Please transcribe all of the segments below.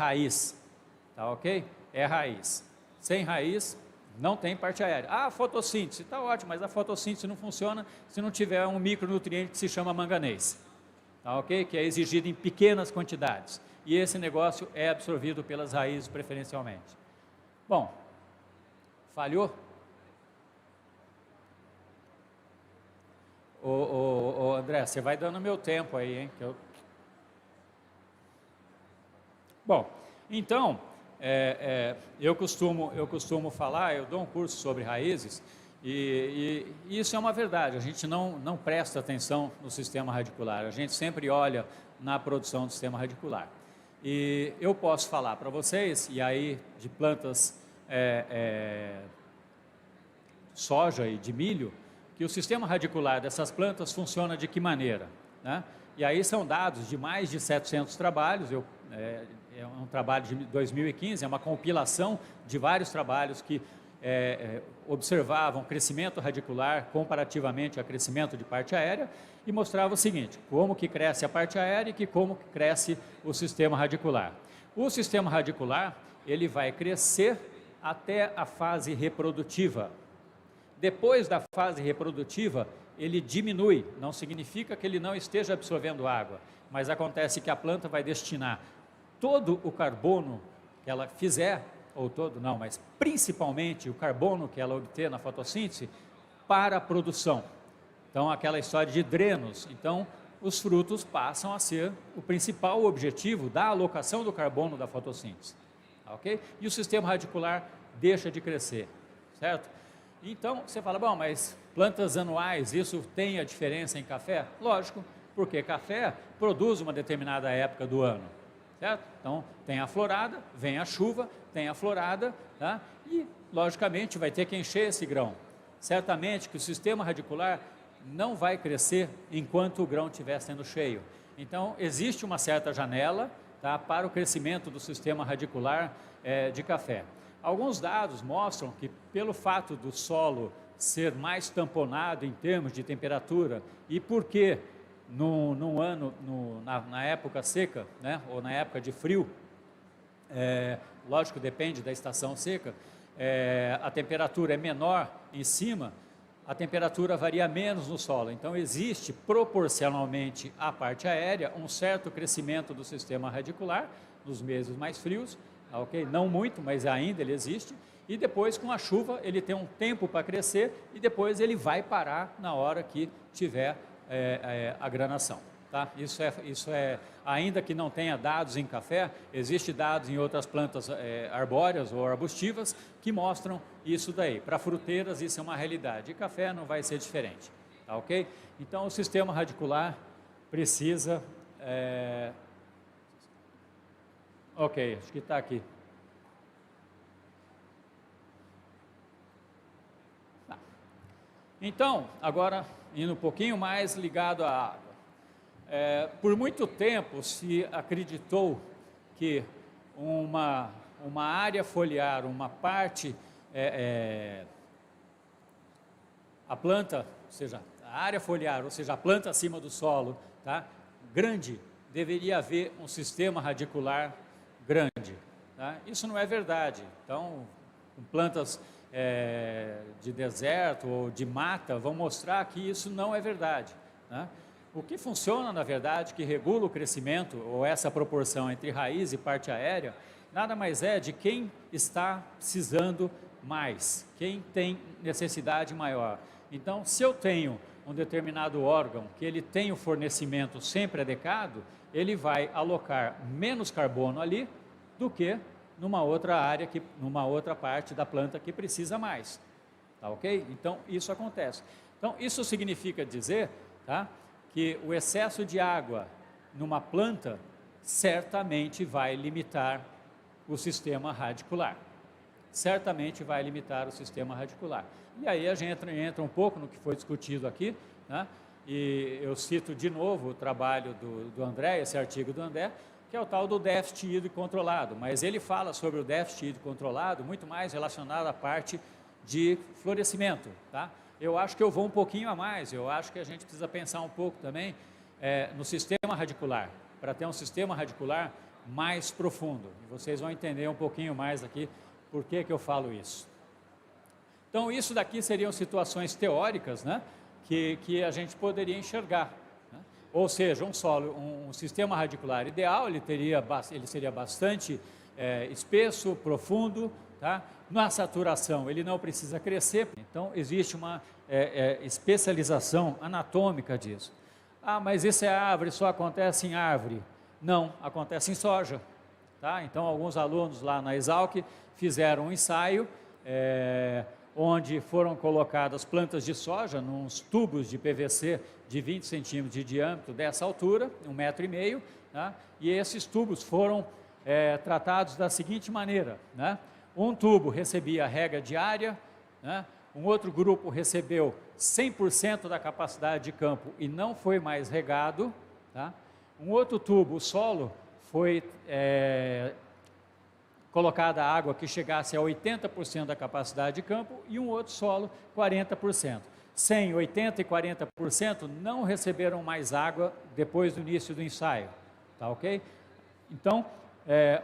raiz, tá ok? É raiz. Sem raiz, não tem parte aérea. Ah, a fotossíntese, está ótimo, mas a fotossíntese não funciona se não tiver um micronutriente que se chama manganês, tá ok? Que é exigido em pequenas quantidades. E esse negócio é absorvido pelas raízes preferencialmente. Bom, falhou? Ô André, você vai dando meu tempo aí, hein? Bom, então, eu costumo falar, eu dou um curso sobre raízes, e isso é uma verdade, a gente não presta atenção no sistema radicular, a gente sempre olha na produção do sistema radicular. E eu posso falar para vocês, e aí de plantas soja e de milho, que o sistema radicular dessas plantas funciona de que maneira, né? E aí são dados de mais de 700 trabalhos, é um trabalho de 2015, é uma compilação de vários trabalhos que observavam crescimento radicular comparativamente a crescimento de parte aérea e mostrava o seguinte, como que cresce a parte aérea e como que cresce o sistema radicular. O sistema radicular, ele vai crescer até a fase reprodutiva. Depois da fase reprodutiva, ele diminui, não significa que ele não esteja absorvendo água, mas acontece que a planta vai destinar todo o carbono que ela fizer, ou todo não, mas principalmente o carbono que ela obter na fotossíntese, para a produção. Então, aquela história de drenos, então os frutos passam a ser o principal objetivo da alocação do carbono da fotossíntese, ok? E o sistema radicular deixa de crescer, certo? Então, você fala, bom, mas plantas anuais, isso tem a diferença em café? Lógico, porque café produz uma determinada época do ano, certo? Então, tem a florada, vem a chuva, tem a florada, tá? E, logicamente, vai ter que encher esse grão. Certamente que o sistema radicular não vai crescer enquanto o grão estiver sendo cheio. Então, existe uma certa janela, tá, para o crescimento do sistema radicular de café. Alguns dados mostram que, pelo fato do solo ser mais tamponado em termos de temperatura e porque num ano, na época seca, né, ou na época de frio, lógico, depende da estação seca, a temperatura é menor em cima, a temperatura varia menos no solo. Então, existe proporcionalmente à parte aérea um certo crescimento do sistema radicular nos meses mais frios, ok? Não muito, mas ainda ele existe. E depois, com a chuva, ele tem um tempo para crescer e depois ele vai parar na hora que tiver a granação. Tá? Isso é, ainda que não tenha dados em café, existe dados em outras plantas arbóreas ou arbustivas que mostram isso daí. Para fruteiras isso é uma realidade, e café não vai ser diferente, tá, ok? Então o sistema radicular precisa... Ok, acho que está aqui. Tá. Então, agora indo um pouquinho mais ligado à água. Por muito tempo se acreditou que uma área foliar, uma parte, a planta, ou seja, a área foliar, ou seja, a planta acima do solo, tá, grande, deveria haver um sistema radicular grande. Tá? Isso não é verdade. Então, com plantas de deserto ou de mata, vão mostrar que isso não é verdade. Tá? O que funciona, na verdade, que regula o crescimento, ou essa proporção entre raiz e parte aérea, nada mais é de quem está precisando mais, quem tem necessidade maior. Então, se eu tenho um determinado órgão que ele tem o fornecimento sempre adequado, ele vai alocar menos carbono ali do que numa outra área, numa outra parte da planta que precisa mais. Tá ok? Então, isso acontece. Então, isso significa dizer, tá, que o excesso de água numa planta certamente vai limitar o sistema radicular. Certamente vai limitar o sistema radicular. E aí a gente entra um pouco no que foi discutido aqui, né? E eu cito de novo o trabalho do André, esse artigo do André, que é o tal do déficit hídrico controlado, mas ele fala sobre o déficit hídrico controlado muito mais relacionado à parte de florescimento, tá? Eu acho que eu vou um pouquinho a mais, eu acho que a gente precisa pensar um pouco também no sistema radicular. Para ter um sistema radicular mais profundo. E vocês vão entender um pouquinho mais aqui por que eu falo isso. Então, isso daqui seriam situações teóricas, né, que a gente poderia enxergar. Né? Ou seja, um sistema radicular ideal, ele seria bastante espesso, profundo, tá? Na saturação ele não precisa crescer, então existe uma especialização anatômica disso. Ah, mas isso é árvore, só acontece em árvore. Não, acontece em soja. Tá? Então, alguns alunos lá na Exalc fizeram um ensaio, onde foram colocadas plantas de soja nos tubos de PVC de 20 centímetros de diâmetro dessa altura, 1,5 metro, tá? E esses tubos foram tratados da seguinte maneira, né? Um tubo recebia rega diária, né? Um outro grupo recebeu 100% da capacidade de campo e não foi mais regado, tá? Um outro tubo, o solo, foi colocada água que chegasse a 80% da capacidade de campo e um outro solo 40%. 100, 80 e 40% não receberam mais água depois do início do ensaio, tá ok? Então,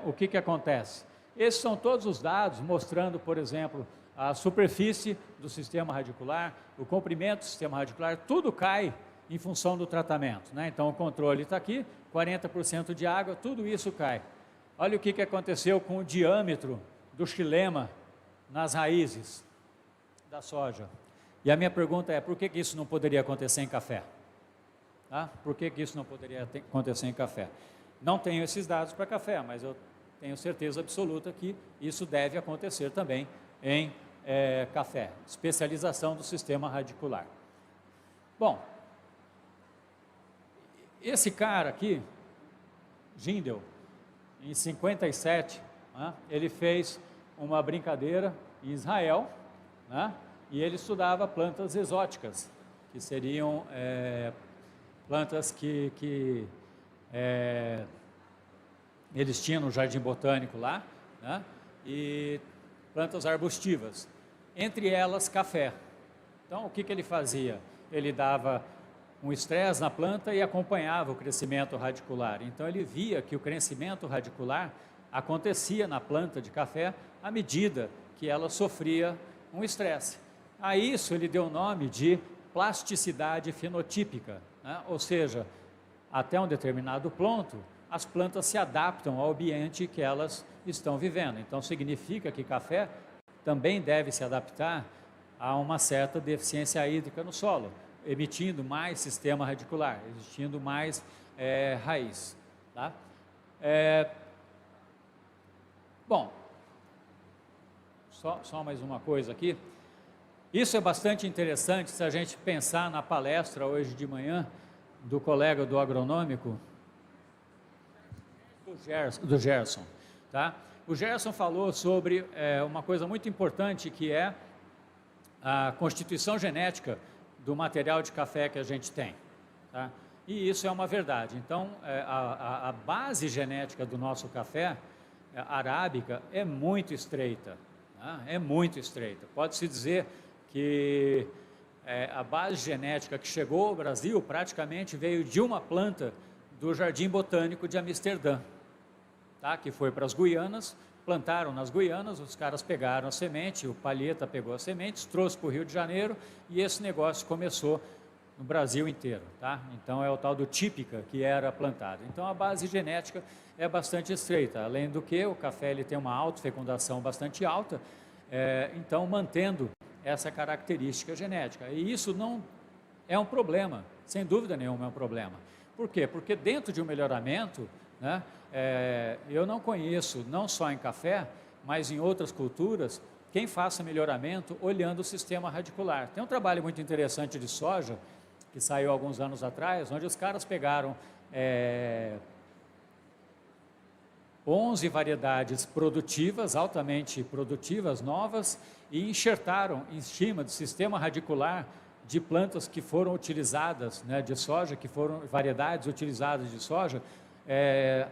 o que acontece? Esses são todos os dados mostrando, por exemplo, a superfície do sistema radicular, o comprimento do sistema radicular, tudo cai em função do tratamento, né? Então, o controle está aqui, 40% de água, tudo isso cai. Olha o que aconteceu com o diâmetro do xilema nas raízes da soja. E a minha pergunta é, por que isso não poderia acontecer em café? Tá? Por que isso não poderia acontecer em café? Não tenho esses dados para café, mas eu tenho certeza absoluta que isso deve acontecer também em café. Especialização do sistema radicular. Bom, esse cara aqui, Gindel, em 57, né, ele fez uma brincadeira em Israel, né, e ele estudava plantas exóticas, que seriam plantas que eles tinham no jardim botânico lá, né, e plantas arbustivas, entre elas café. Então, o que ele fazia? Ele dava um estresse na planta e acompanhava o crescimento radicular. Então, ele via que o crescimento radicular acontecia na planta de café à medida que ela sofria um estresse. A isso ele deu o nome de plasticidade fenotípica, né? Ou seja, até um determinado ponto, as plantas se adaptam ao ambiente que elas estão vivendo. Então, significa que café também deve se adaptar a uma certa deficiência hídrica no solo, emitindo mais sistema radicular, existindo mais raiz. Tá? Bom, só mais uma coisa aqui. Isso é bastante interessante se a gente pensar na palestra hoje de manhã do colega do agronômico, do Gerson. Tá? O Gerson falou sobre uma coisa muito importante que é a constituição genética do material de café que a gente tem. Tá? E isso é uma verdade. Então, a base genética do nosso café arábica é muito estreita. Tá? É muito estreita. Pode-se dizer que a base genética que chegou ao Brasil praticamente veio de uma planta do Jardim Botânico de Amsterdã, tá? Que foi para as Guianas, plantaram nas Guianas, os caras pegaram a semente, o Palheta pegou as sementes, trouxe para o Rio de Janeiro e esse negócio começou no Brasil inteiro. Tá? Então é o tal do típica que era plantado. Então a base genética é bastante estreita, além do que o café ele tem uma autofecundação bastante alta, então mantendo essa característica genética. E isso não é um problema, sem dúvida nenhuma é um problema. Por quê? Porque dentro de um melhoramento, né, eu não conheço, não só em café, mas em outras culturas, quem faça melhoramento olhando o sistema radicular. Tem um trabalho muito interessante de soja, que saiu alguns anos atrás, onde os caras pegaram 11 variedades produtivas, altamente produtivas, novas, e enxertaram em cima do sistema radicular de plantas que foram utilizadas, né, de soja, que foram variedades utilizadas de soja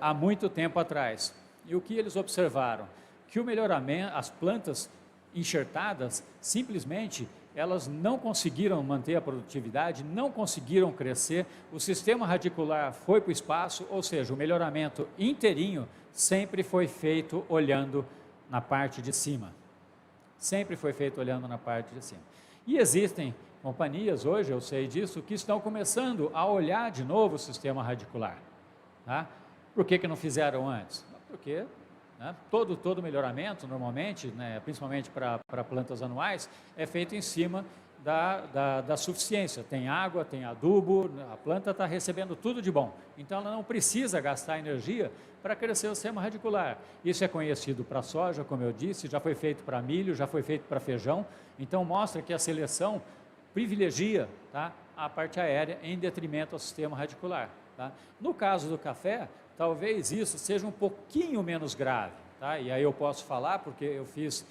há muito tempo atrás. E o que eles observaram? Que o melhoramento, as plantas enxertadas, simplesmente, elas não conseguiram manter a produtividade, não conseguiram crescer, o sistema radicular foi para o espaço, ou seja, o melhoramento inteirinho sempre foi feito olhando na parte de cima. Sempre foi feito olhando na parte de cima. E existem companhias, hoje eu sei disso, que estão começando a olhar de novo o sistema radicular. Tá? Por que não fizeram antes? Porque todo melhoramento, normalmente, principalmente para plantas anuais, é feito em cima da suficiência. Tem água, tem adubo, a planta está recebendo tudo de bom. Então, ela não precisa gastar energia para crescer o sistema radicular. Isso é conhecido para soja, como eu disse, já foi feito para milho, já foi feito para feijão. Então, mostra que a seleção privilegia, tá, a parte aérea em detrimento ao sistema radicular. Tá? No caso do café, talvez isso seja um pouquinho menos grave. Tá? E aí eu posso falar, porque eu fiz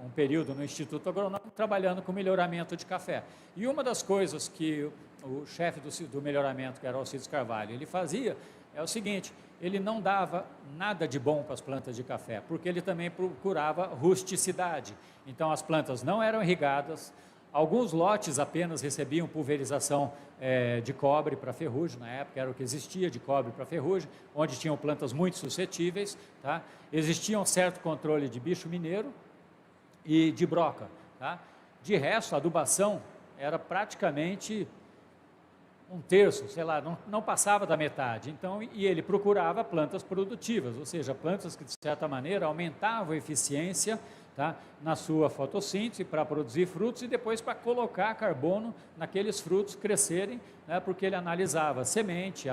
um período no Instituto Agronômico trabalhando com melhoramento de café. E uma das coisas que o chefe do melhoramento, que era o Alcides Carvalho, ele fazia é o seguinte: ele não dava nada de bom para as plantas de café, porque ele também procurava rusticidade. Então as plantas não eram irrigadas, alguns lotes apenas recebiam pulverização de cobre para ferrugem, na época era o que existia, de cobre para ferrugem, onde tinham plantas muito suscetíveis, tá? Existia um certo controle de bicho mineiro e de broca. Tá? De resto, a adubação era praticamente um terço, sei lá, não passava da metade. Então, e ele procurava plantas produtivas, ou seja, plantas que de certa maneira aumentavam a eficiência, tá, na sua fotossíntese para produzir frutos e depois para colocar carbono naqueles frutos crescerem, né, porque ele analisava a semente,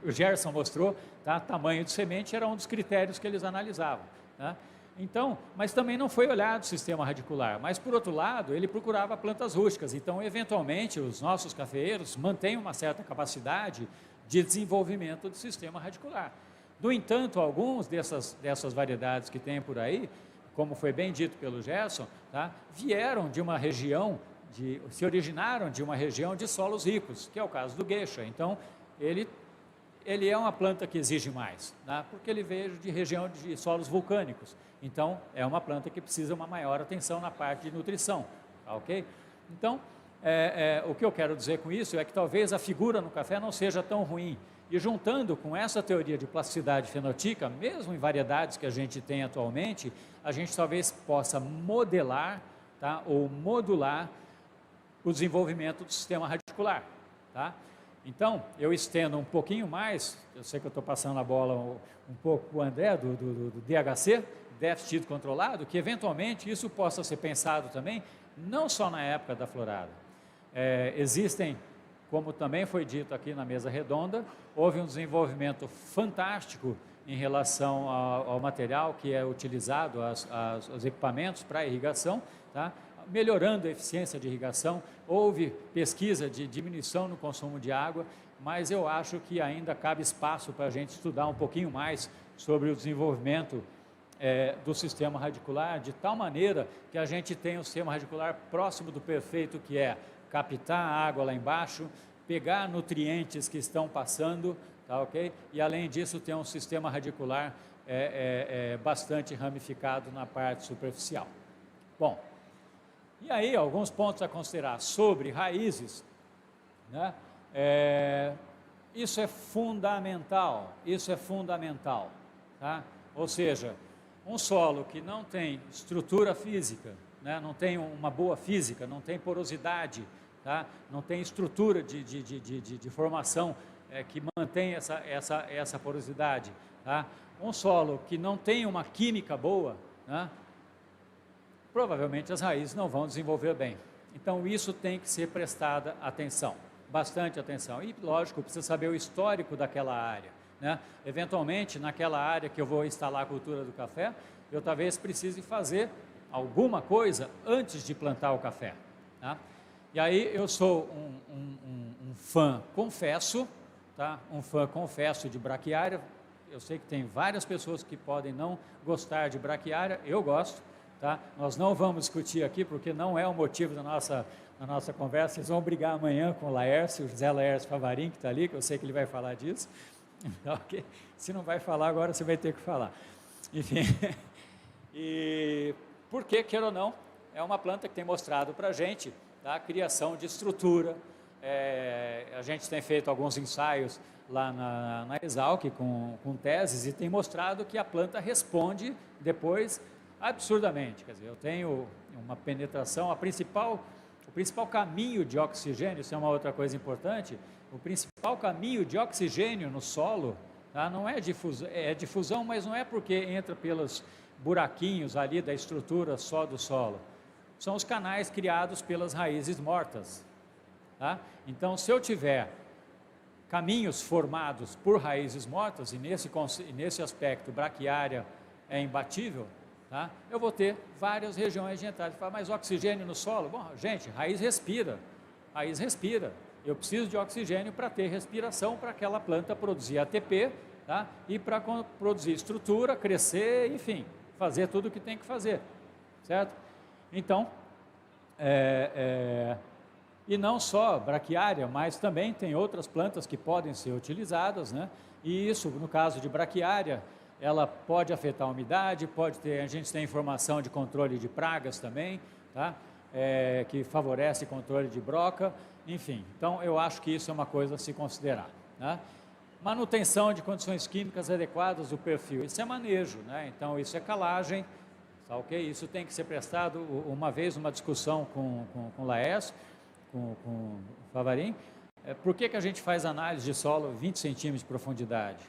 o Gerson mostrou, tá, tamanho de semente era um dos critérios que eles analisavam. Tá? Então, mas também não foi olhado o sistema radicular, mas por outro lado, ele procurava plantas rústicas, então eventualmente os nossos cafeeiros mantêm uma certa capacidade de desenvolvimento do sistema radicular. No entanto, alguns dessas variedades que tem por aí, como foi bem dito pelo Gerson, tá, vieram de uma região, se originaram de uma região de solos ricos, que é o caso do Geisha. Então, ele é uma planta que exige mais, tá, porque ele veio de região de solos vulcânicos. Então, é uma planta que precisa uma maior atenção na parte de nutrição, tá, ok? Então, o que eu quero dizer com isso é que talvez a figura no café não seja tão ruim. E juntando com essa teoria de plasticidade fenotípica, mesmo em variedades que a gente tem atualmente, a gente talvez possa modelar, tá, ou modular o desenvolvimento do sistema radicular. Tá? Então, eu estendo um pouquinho mais, eu sei que eu estou passando a bola um pouco para o André, do DHC, déficit controlado, que eventualmente isso possa ser pensado também, não só na época da florada. Existem, como também foi dito aqui na mesa redonda, houve um desenvolvimento fantástico em relação ao material que é utilizado, aos equipamentos para irrigação, tá? Melhorando a eficiência de irrigação, houve pesquisa de diminuição no consumo de água, mas eu acho que ainda cabe espaço para a gente estudar um pouquinho mais sobre o desenvolvimento do sistema radicular, de tal maneira que a gente tenha um sistema radicular próximo do perfeito, que é captar a água lá embaixo, pegar nutrientes que estão passando, tá, ok? E além disso ter um sistema radicular bastante ramificado na parte superficial. Bom, e aí alguns pontos a considerar sobre raízes, né? Isso é fundamental, tá? Ou seja, um solo que não tem estrutura física, né? Não tem uma boa física, não tem porosidade, tá? Não tem estrutura de formação que mantém essa porosidade, tá? Um solo que não tem uma química boa, né? Provavelmente as raízes não vão desenvolver bem. Então isso tem que ser prestada atenção, bastante atenção. E lógico, precisa saber o histórico daquela área, né? Eventualmente, naquela área que eu vou instalar a cultura do café, eu talvez precise fazer alguma coisa antes de plantar o café, tá? E aí eu sou um fã confesso, tá? Um fã confesso de braquiária. Eu sei que tem várias pessoas que podem não gostar de braquiária, eu gosto, tá? Nós não vamos discutir aqui porque não é o motivo da nossa conversa. Vocês vão brigar amanhã com o Laércio, o José Laércio Favarin, que está ali, que eu sei que ele vai falar disso. Okay? Se não vai falar agora, você vai ter que falar. Enfim, e porque, queira ou não, é uma planta que tem mostrado para a gente tá? Criação de estrutura. A gente tem feito alguns ensaios lá na Exalc com teses e tem mostrado que a planta responde depois absurdamente. Quer dizer, eu tenho uma penetração, o principal caminho de oxigênio, isso é uma outra coisa importante, o principal caminho de oxigênio no solo, tá? Não é difusão, é difusão, mas não é porque entra pelos buraquinhos ali da estrutura só do solo. São os canais criados pelas raízes mortas. Tá? Então, se eu tiver caminhos formados por raízes mortas, e nesse aspecto braquiária é imbatível, tá? Eu vou ter várias regiões de entrada. Mas oxigênio no solo? Bom, gente, raiz respira. Eu preciso de oxigênio para ter respiração, para aquela planta produzir ATP, tá? E para produzir estrutura, crescer, enfim, fazer tudo o que tem que fazer, certo? Então, e não só braquiária, mas também tem outras plantas que podem ser utilizadas, né? E isso, no caso de braquiária, ela pode afetar a umidade, a gente tem informação de controle de pragas também, tá? Que favorece controle de broca, enfim. Então, eu acho que isso é uma coisa a se considerar, né? Manutenção de condições químicas adequadas do perfil, isso é manejo, né? Então, isso é calagem, tá ok? Isso tem que ser prestado, uma vez, uma discussão com o Laércio, com o Favarin, por que a gente faz análise de solo 20 centímetros de profundidade?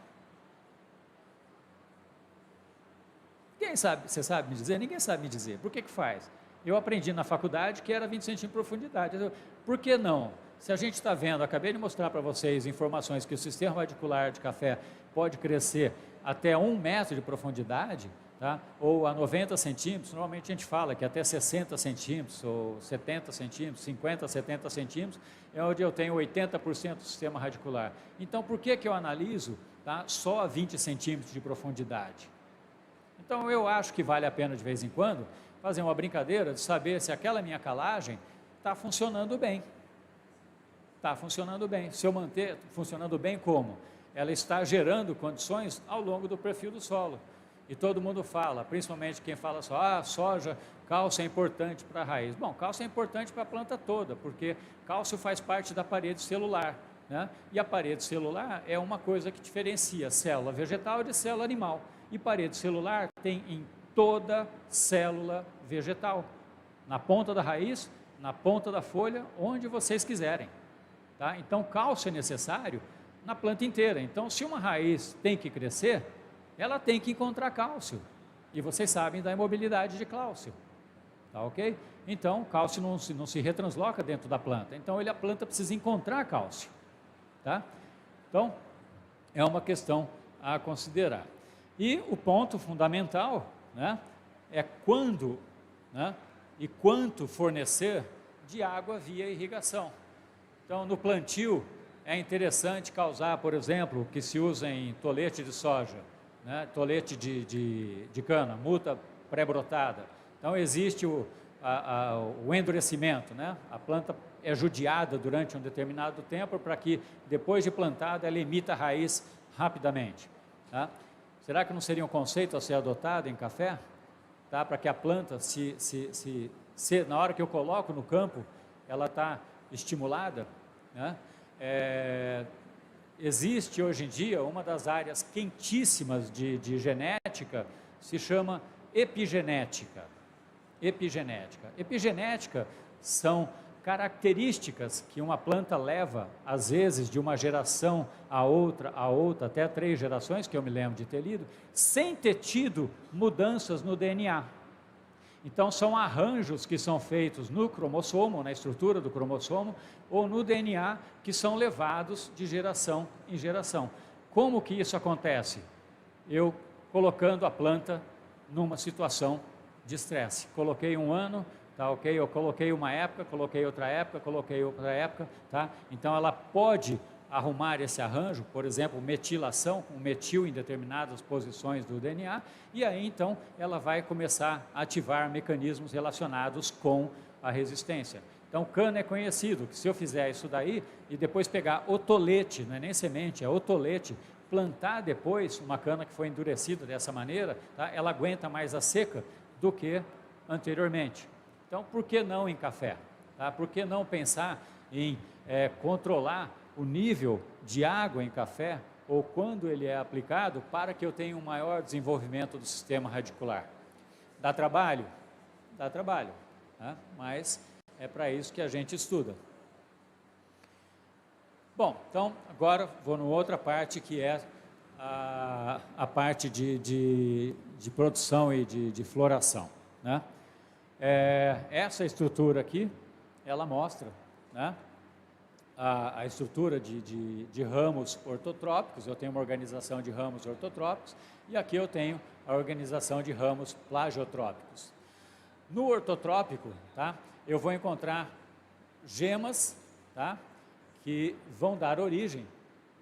Quem sabe, você sabe me dizer? Ninguém sabe me dizer. Por que faz? Eu aprendi na faculdade que era 20 centímetros de profundidade. Por que não? Se a gente está vendo, acabei de mostrar para vocês informações que o sistema radicular de café pode crescer até 1 metro de profundidade, tá? Ou a 90 centímetros, normalmente a gente fala que até 60 centímetros, ou 70 centímetros, 50, 70 centímetros, é onde eu tenho 80% do sistema radicular. Então, por que eu analiso, tá, só 20 centímetros de profundidade? Então, eu acho que vale a pena, de vez em quando, fazer uma brincadeira de saber se aquela minha calagem está funcionando bem. Está funcionando bem. Se eu manter funcionando bem, como? Ela está gerando condições ao longo do perfil do solo. E todo mundo fala, principalmente quem fala só, soja, cálcio é importante para a raiz. Bom, cálcio é importante para a planta toda, porque cálcio faz parte da parede celular, né? E a parede celular é uma coisa que diferencia célula vegetal de célula animal. E parede celular tem em toda célula vegetal, na ponta da raiz, na ponta da folha, onde vocês quiserem, tá? Então, cálcio é necessário na planta inteira. Então, se uma raiz tem que crescer, ela tem que encontrar cálcio, e vocês sabem da imobilidade de cálcio, tá ok? Então, cálcio não se retransloca dentro da planta, então a planta precisa encontrar cálcio, tá? Então, é uma questão a considerar. E o ponto fundamental, né, é quando, né, e quanto fornecer de água via irrigação. Então, no plantio, é interessante causar, por exemplo, que se usa em tolete de soja, né, tolete de cana, muta pré-brotada. Então, existe o endurecimento, né? A planta é judiada durante um determinado tempo para que, depois de plantada, ela emita raiz rapidamente, tá? Será que não seria um conceito a ser adotado em café? Tá? Para que a planta, na hora que eu coloco no campo, ela está estimulada, né? Existe hoje em dia uma das áreas quentíssimas de genética, se chama epigenética. Epigenética são características que uma planta leva, às vezes, de uma geração a outra, até 3 gerações, que eu me lembro de ter lido, sem ter tido mudanças no DNA. Então, são arranjos que são feitos no cromossomo, na estrutura do cromossomo, ou no DNA, que são levados de geração em geração. Como que isso acontece? Eu colocando a planta numa situação de estresse. Coloquei um ano, tá ok? Eu coloquei uma época, coloquei outra época, tá? Então, ela pode arrumar esse arranjo, por exemplo, metilação, com metil em determinadas posições do DNA, e aí então ela vai começar a ativar mecanismos relacionados com a resistência. Então, cana é conhecido, que se eu fizer isso daí, e depois pegar o tolete, não é nem semente, é o tolete, plantar depois uma cana que foi endurecida dessa maneira, tá? Ela aguenta mais a seca do que anteriormente. Então, por que não em café? Tá? Por que não pensar em controlar o nível de água em café ou quando ele é aplicado para que eu tenha um maior desenvolvimento do sistema radicular? Dá trabalho? Dá trabalho, tá? Mas é para isso que a gente estuda. Bom, então agora vou numa outra parte que é a parte de produção e de floração, né? Essa estrutura aqui, ela mostra, né, a estrutura de ramos ortotrópicos. Eu tenho uma organização de ramos ortotrópicos e aqui eu tenho a organização de ramos plagiotrópicos. No ortotrópico, tá, eu vou encontrar gemas, tá, que vão dar origem,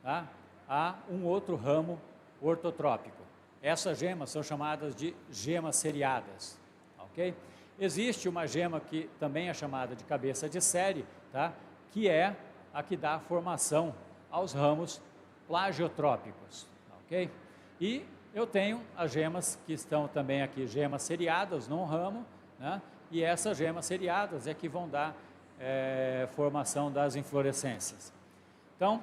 tá, a um outro ramo ortotrópico. Essas gemas são chamadas de gemas seriadas, ok? Existe uma gema que também é chamada de cabeça de série, tá, que é a que dá formação aos ramos plagiotrópicos, ok? E eu tenho as gemas que estão também aqui, gemas seriadas num ramo, né? E essas gemas seriadas é que vão dar formação das inflorescências. Então,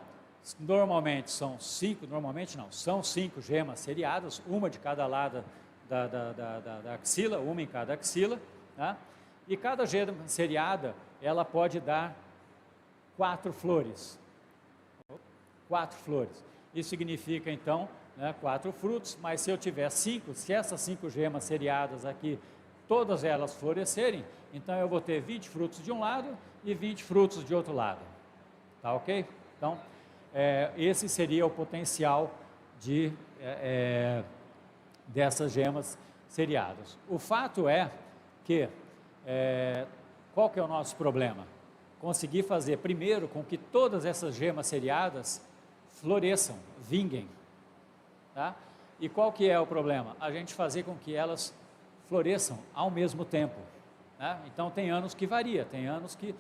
normalmente são 5, normalmente não, são 5 gemas seriadas, uma de cada lado da axila, uma em cada axila, tá? E cada gema seriada, ela pode dar 4 flores. 4 flores. Isso significa, então, né, 4 frutos, mas se eu tiver 5, se essas 5 gemas seriadas aqui, todas elas florescerem, então eu vou ter 20 frutos de um lado e 20 frutos de outro lado. Tá ok? Então, esse seria o potencial dessas gemas seriadas. O fato é que, qual que é o nosso problema? Conseguir fazer primeiro com que todas essas gemas seriadas floresçam, vinguem. Tá? E qual que é o problema? A gente fazer com que elas floresçam ao mesmo tempo, né? Então tem anos que varia, tem anos que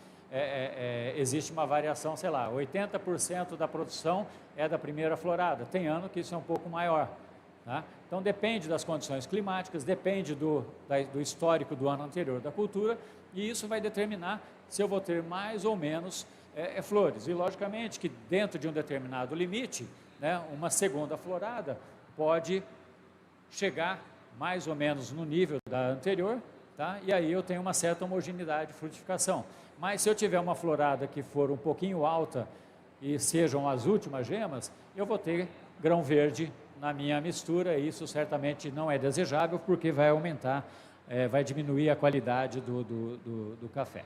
existe uma variação, sei lá, 80% da produção é da primeira florada, tem ano que isso é um pouco maior, tá? Então depende das condições climáticas, depende do histórico do ano anterior da cultura, e isso vai determinar se eu vou ter mais ou menos flores. E logicamente que dentro de um determinado limite, né, uma segunda florada pode chegar mais ou menos no nível da anterior, tá? E aí eu tenho uma certa homogeneidade de frutificação. Mas se eu tiver uma florada que for um pouquinho alta e sejam as últimas gemas, eu vou ter grão verde na minha mistura, e isso certamente não é desejável, porque vai aumentar, vai diminuir a qualidade do café.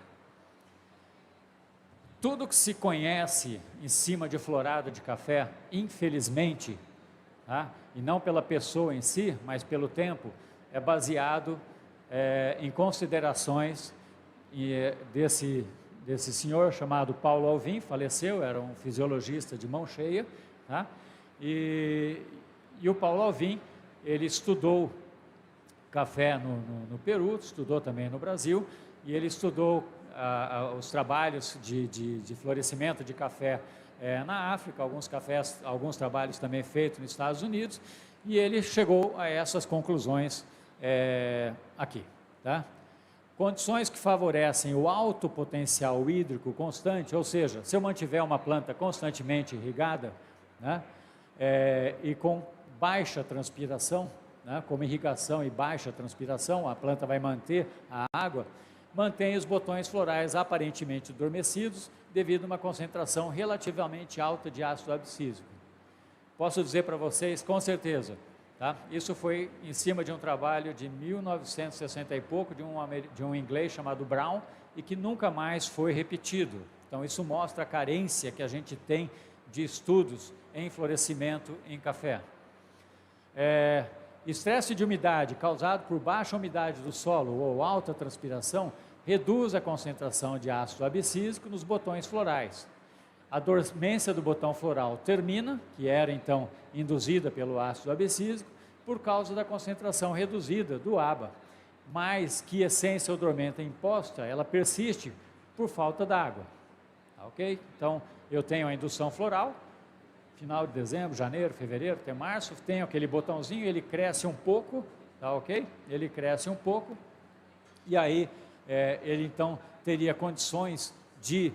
Tudo que se conhece em cima de florada de café, infelizmente, tá? E não pela pessoa em si, mas pelo tempo, é baseado em considerações desse senhor chamado Paulo Alvim, faleceu, era um fisiologista de mão cheia, tá? E o Paulo Alvim, ele estudou café no Peru, estudou também no Brasil, e ele estudou os trabalhos de florescimento de café na África, alguns trabalhos também feitos nos Estados Unidos, e ele chegou a essas conclusões aqui, tá? Condições que favorecem o alto potencial hídrico constante, ou seja, se eu mantiver uma planta constantemente irrigada, né, e com baixa transpiração, né, como irrigação e baixa transpiração, a planta vai manter a água, mantém os botões florais aparentemente adormecidos devido a uma concentração relativamente alta de ácido abscísico. Posso dizer para vocês, com certeza, tá? Isso foi em cima de um trabalho de 1960 e pouco, de um inglês chamado Brown, e que nunca mais foi repetido. Então isso mostra a carência que a gente tem de estudos em florescimento em café. Estresse de umidade causado por baixa umidade do solo ou alta transpiração reduz a concentração de ácido abscísico nos botões florais. A dormência do botão floral termina, que era então induzida pelo ácido abscísico, por causa da concentração reduzida do ABA, mas que essência odormenta imposta, ela persiste por falta d'água. Ok? Então, eu tenho a indução floral, final de dezembro, janeiro, fevereiro, até março, tenho aquele botãozinho, ele cresce um pouco, tá ok? Ele cresce um pouco, e aí ele então teria condições de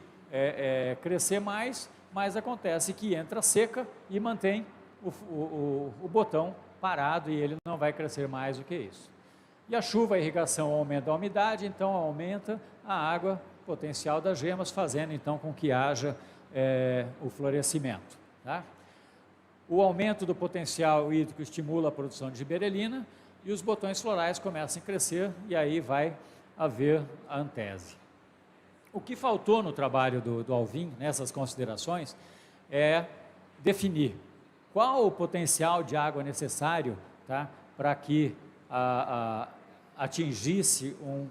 crescer mais, mas acontece que entra seca e mantém o botão parado e ele não vai crescer mais do que isso. E a chuva, a irrigação aumenta a umidade, então aumenta a água potencial das gemas, fazendo então com que haja o florescimento. Tá? O aumento do potencial hídrico estimula a produção de giberelina e os botões florais começam a crescer e aí vai haver a antese. O que faltou no trabalho do Alvim, nessas considerações, é definir qual o potencial de água necessário, tá, para que atingisse um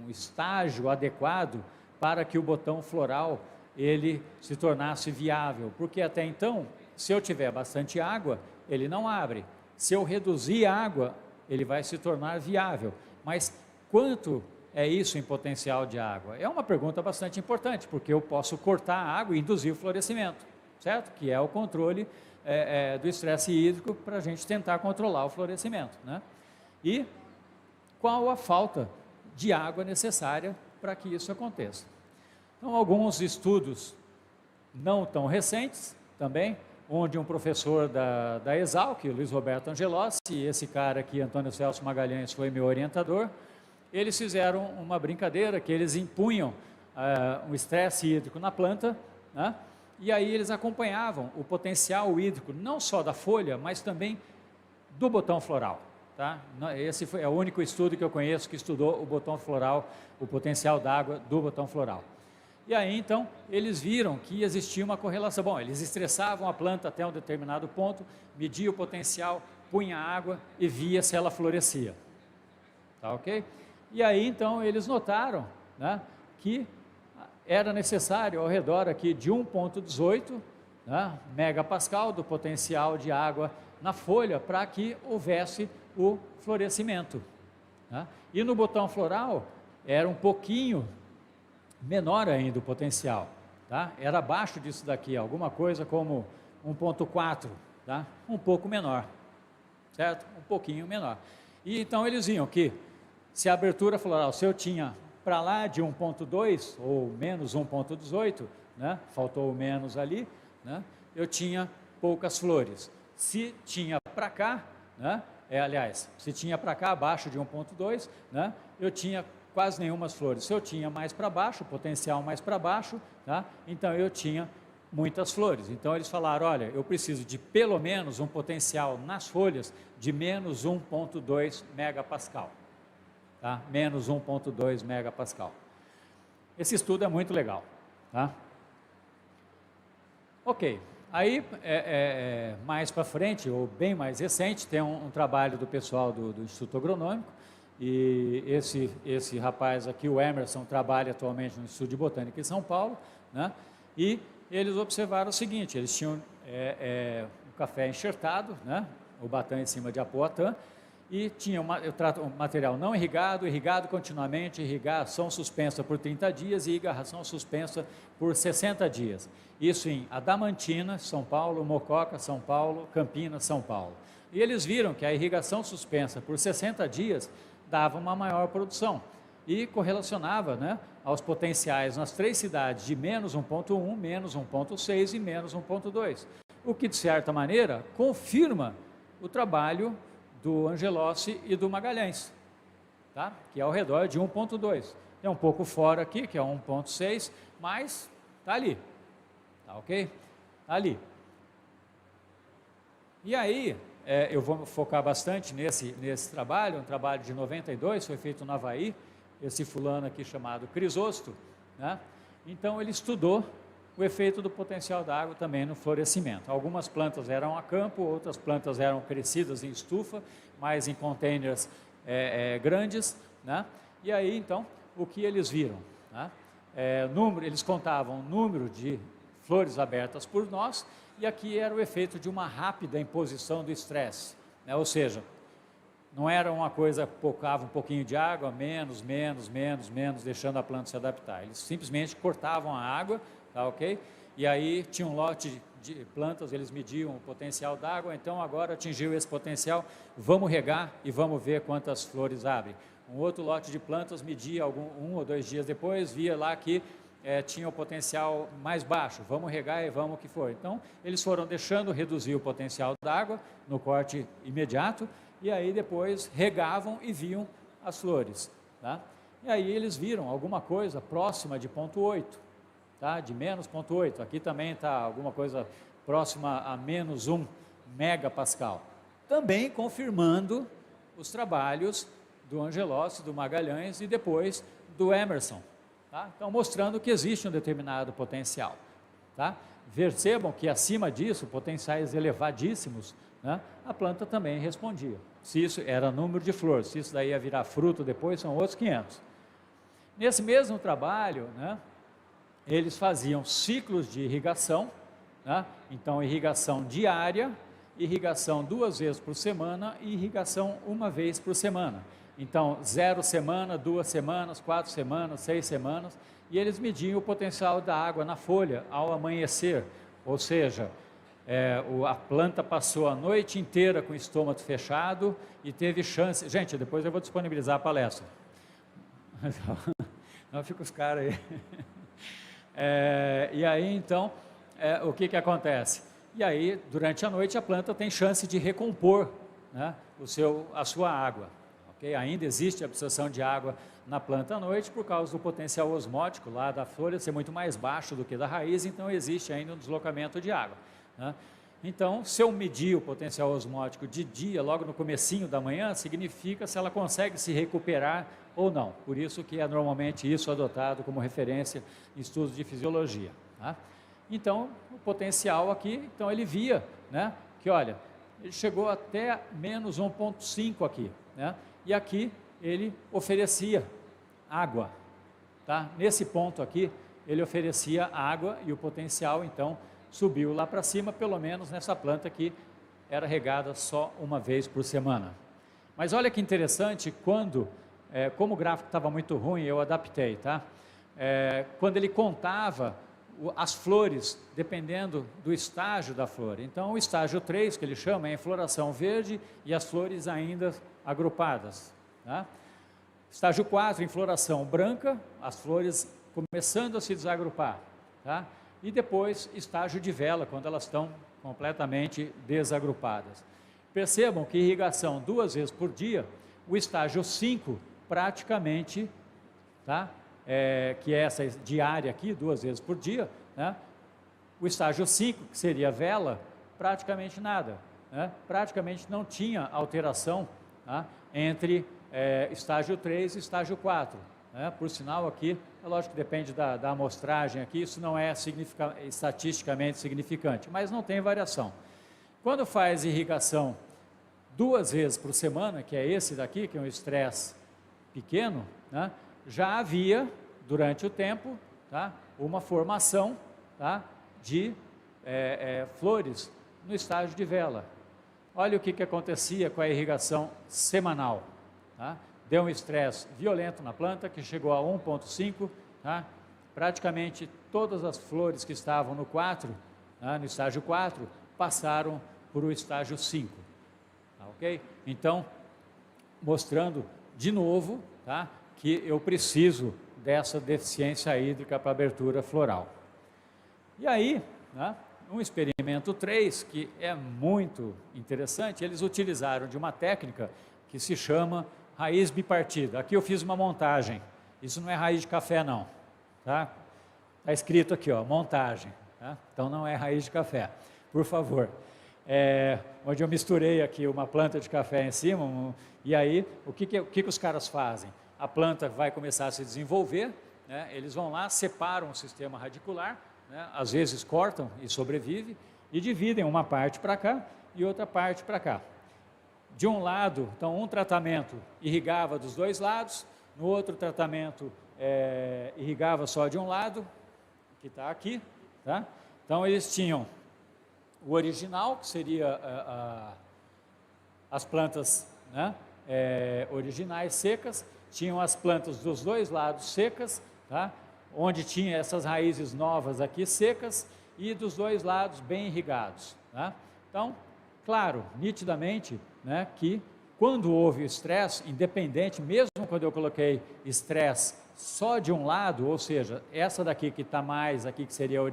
estágio adequado para que o botão floral ele se tornasse viável, porque até então, se eu tiver bastante água, ele não abre. Se eu reduzir a água, ele vai se tornar viável. Mas quanto é isso em potencial de água? É uma pergunta bastante importante, porque eu posso cortar a água e induzir o florescimento, certo? Que é o controle do estresse hídrico para a gente tentar controlar o florescimento, né? E qual a falta de água necessária para que isso aconteça? Então, alguns estudos não tão recentes também, onde um professor da Exalc, Luiz Roberto Angelossi, e esse cara aqui, Antônio Celso Magalhães, foi meu orientador, eles fizeram uma brincadeira que eles impunham um estresse hídrico na planta, né? E aí eles acompanhavam o potencial hídrico, não só da folha, mas também do botão floral. Tá? Esse é o único estudo que eu conheço que estudou o botão floral, o potencial d'água do botão floral. E aí, então, eles viram que existia uma correlação. Bom, eles estressavam a planta até um determinado ponto, mediam o potencial, punha água e via se ela florescia. Tá ok? E aí, então, eles notaram, né, que era necessário ao redor aqui de 1,18 megapascal do potencial de água na folha para que houvesse o florescimento. Né? E no botão floral era um pouquinho menor ainda o potencial. Tá? Era abaixo disso daqui, alguma coisa como 1,4, tá? Um pouco menor, certo? Um pouquinho menor. E então eles viam que se a abertura floral, se eu tinha para lá de 1,2 ou menos 1,18, né? Faltou o menos ali, né? Eu tinha poucas flores. Se tinha para cá, né? Aliás, se tinha para cá abaixo de 1,2, né? Eu tinha quase nenhumas flores. Se eu tinha mais para baixo, potencial mais para baixo, tá? Então eu tinha muitas flores. Então eles falaram, olha, eu preciso de pelo menos um potencial nas folhas de menos 1,2 megapascal. Tá? Menos 1,2 megapascal. Esse estudo é muito legal. Tá? Ok, aí mais para frente, ou bem mais recente, tem um trabalho do pessoal do Instituto Agronômico, e esse rapaz aqui, o Emerson, trabalha atualmente no Instituto de Botânica em São Paulo, né? E eles observaram o seguinte, eles tinham um café enxertado, né? O batã em cima de apoatã, e tinha um material não irrigado, irrigado continuamente, irrigação suspensa por 30 dias e irrigação suspensa por 60 dias. Isso em Adamantina, São Paulo, Mococa, São Paulo, Campinas, São Paulo. E eles viram que a irrigação suspensa por 60 dias dava uma maior produção e correlacionava, né, aos potenciais nas três cidades de menos 1,1, menos 1,6 e menos 1,2. O que, de certa maneira, confirma o trabalho do Angelossi e do Magalhães, tá? Que é ao redor de 1,2. É um pouco fora aqui, que é 1,6, mas está ali, tá ok? Está ali. E aí, eu vou focar bastante nesse trabalho, um trabalho de 92, foi feito no Havaí, esse fulano aqui chamado Crisosto, né? Então ele estudou o efeito do potencial da água também no florescimento. Algumas plantas eram a campo, outras plantas eram crescidas em estufa, mas em containers grandes, né? E aí, então, o que eles viram? Né? Eles contavam o número de flores abertas por nós, e aqui era o efeito de uma rápida imposição do estresse, né? Ou seja, não era uma coisa que focava um pouquinho de água, menos, deixando a planta se adaptar. Eles simplesmente cortavam a água, tá ok? E aí tinha um lote de plantas, eles mediam o potencial d'água, então agora atingiu esse potencial, vamos regar e vamos ver quantas flores abrem. um outro lote de plantas media um ou 2 dias depois, via lá que tinha o potencial mais baixo, vamos regar e vamos o que for. Então, eles foram deixando reduzir o potencial da água no corte imediato, e aí depois regavam e viam as flores, tá? E aí eles viram alguma coisa próxima de 0,8, tá? De menos 0,8, aqui também está alguma coisa próxima a menos 1 megapascal, também confirmando os trabalhos do Angelossi, do Magalhães e depois do Emerson, tá? Então mostrando que existe um determinado potencial, tá? Percebam que acima disso, potenciais elevadíssimos, né, a planta também respondia. Se isso era número de flores, se isso daí ia virar fruto depois, são outros 500. Nesse mesmo trabalho, né, eles faziam ciclos de irrigação, né, então irrigação diária, irrigação 2 vezes por semana e irrigação 1 vez por semana. Então, 0 semana, 2 semanas, 4 semanas, 6 semanas, e eles mediam o potencial da água na folha ao amanhecer, ou seja, a planta passou a noite inteira com o estômago fechado e teve chance... Gente, depois eu vou disponibilizar a palestra. Não fica os caras aí. E aí, então, o que acontece? E aí, durante a noite, a planta tem chance de recompor, né, a sua água. Okay? Ainda existe absorção de água na planta à noite por causa do potencial osmótico lá da folha ser muito mais baixo do que da raiz, então existe ainda um deslocamento de água, né? Então, se eu medir o potencial osmótico de dia, logo no comecinho da manhã, significa se ela consegue se recuperar ou não. Por isso que é normalmente isso adotado como referência em estudos de fisiologia, tá? Então, o potencial aqui, então ele via, né, que olha, ele chegou até menos 1,5 aqui, né, e aqui ele oferecia água, tá? Nesse ponto aqui, ele oferecia água e o potencial, então, subiu lá para cima, pelo menos nessa planta que era regada só 1 vez por semana. Mas olha que interessante, como o gráfico estava muito ruim, eu adaptei, tá? Quando ele contava as flores, dependendo do estágio da flor. Então, o estágio 3, que ele chama, é a floração verde e as flores ainda agrupadas, tá? Estágio 4, em floração branca, as flores começando a se desagrupar, tá? E depois, estágio de vela, quando elas estão completamente desagrupadas. Percebam que irrigação 2 vezes por dia, o estágio 5, praticamente, tá? Que é essa diária aqui, 2 vezes por dia, né? O estágio 5, que seria vela, praticamente nada, né? Praticamente não tinha alteração, tá, entre estágio 3 e estágio 4, né? Por sinal aqui, é lógico que depende da amostragem aqui, isso não é estatisticamente significante, mas não tem variação. Quando faz irrigação 2 vezes por semana, que é esse daqui, que é um estresse pequeno, né, já havia, durante o tempo, tá, uma formação, tá, de flores no estágio de vela. Olha o que acontecia com a irrigação semanal, tá? Deu um estresse violento na planta, que chegou a 1,5, tá? Praticamente todas as flores que estavam no 4, tá, no estágio 4, passaram para o estágio 5, tá, ok? Então, mostrando de novo, tá, que eu preciso dessa deficiência hídrica para abertura floral. E aí, né, um experimento 3, que é muito interessante, eles utilizaram de uma técnica que se chama raiz bipartida. Aqui eu fiz uma montagem, isso não é raiz de café não, tá? Está escrito aqui, ó, montagem, tá? Então não é raiz de café, por favor. Onde eu misturei aqui uma planta de café em cima, e aí, o que os caras fazem? A planta vai começar a se desenvolver, né? Eles vão lá, separam o sistema radicular, né? Às vezes cortam e sobrevive, e dividem uma parte para cá e outra parte para cá. De um lado, então um tratamento irrigava dos 2 lados, no outro tratamento irrigava só de um lado, que está aqui, tá? Então eles tinham o original, que seria as plantas, né, originais secas, tinham as plantas dos 2 lados secas, tá? Onde tinha essas raízes novas aqui secas e dos 2 lados bem irrigados, tá? Então, claro, nitidamente, né, que quando houve estresse, independente, mesmo quando eu coloquei estresse só de um lado, ou seja, essa daqui que está mais aqui, que seria a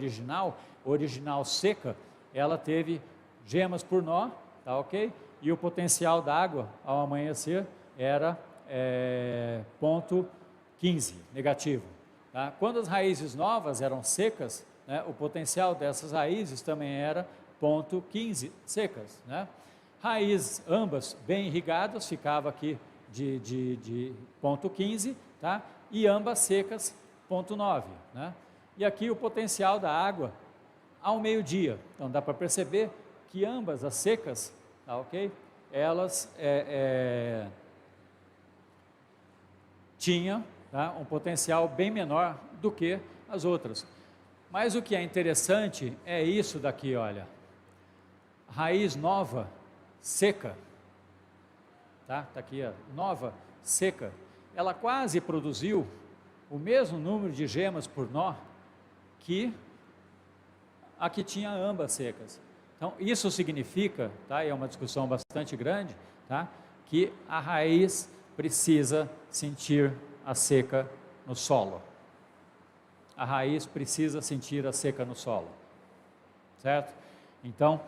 original seca, ela teve gemas por nó, tá ok? E o potencial da água ao amanhecer era ponto 15, negativo. Tá? Quando as raízes novas eram secas, né, o potencial dessas raízes também era ponto 15, secas. Né? Raízes ambas bem irrigadas, ficava aqui de ponto 15, tá? E ambas secas, ponto 9. Né? E aqui o potencial da água ao meio-dia. Então dá para perceber que ambas as secas, tá, ok? Elas tinham, tá, um potencial bem menor do que as outras. Mas o que é interessante é isso daqui, olha. Raiz nova, seca, tá aqui, ó, nova, seca. Ela quase produziu o mesmo número de gemas por nó que a que tinha ambas secas. Então, isso significa, tá, e é uma discussão bastante grande, tá, que a raiz precisa sentir a seca no solo. A raiz precisa sentir a seca no solo, certo? Então,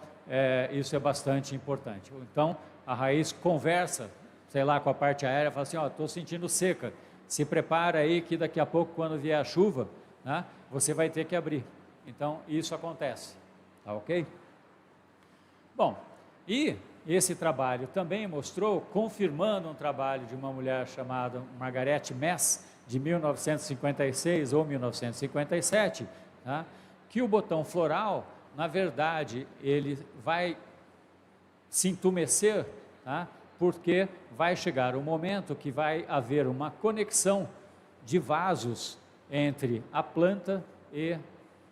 isso é bastante importante. Então, a raiz conversa, sei lá, com a parte aérea, fala assim, ó, estou sentindo seca, se prepara aí que daqui a pouco, quando vier a chuva, né, você vai ter que abrir. Então, isso acontece, tá ok? Bom, e esse trabalho também mostrou, confirmando um trabalho de uma mulher chamada Margaret Mess, de 1956 ou 1957, tá, que o botão floral, na verdade, ele vai se entumecer, tá, porque vai chegar um momento que vai haver uma conexão de vasos entre a planta e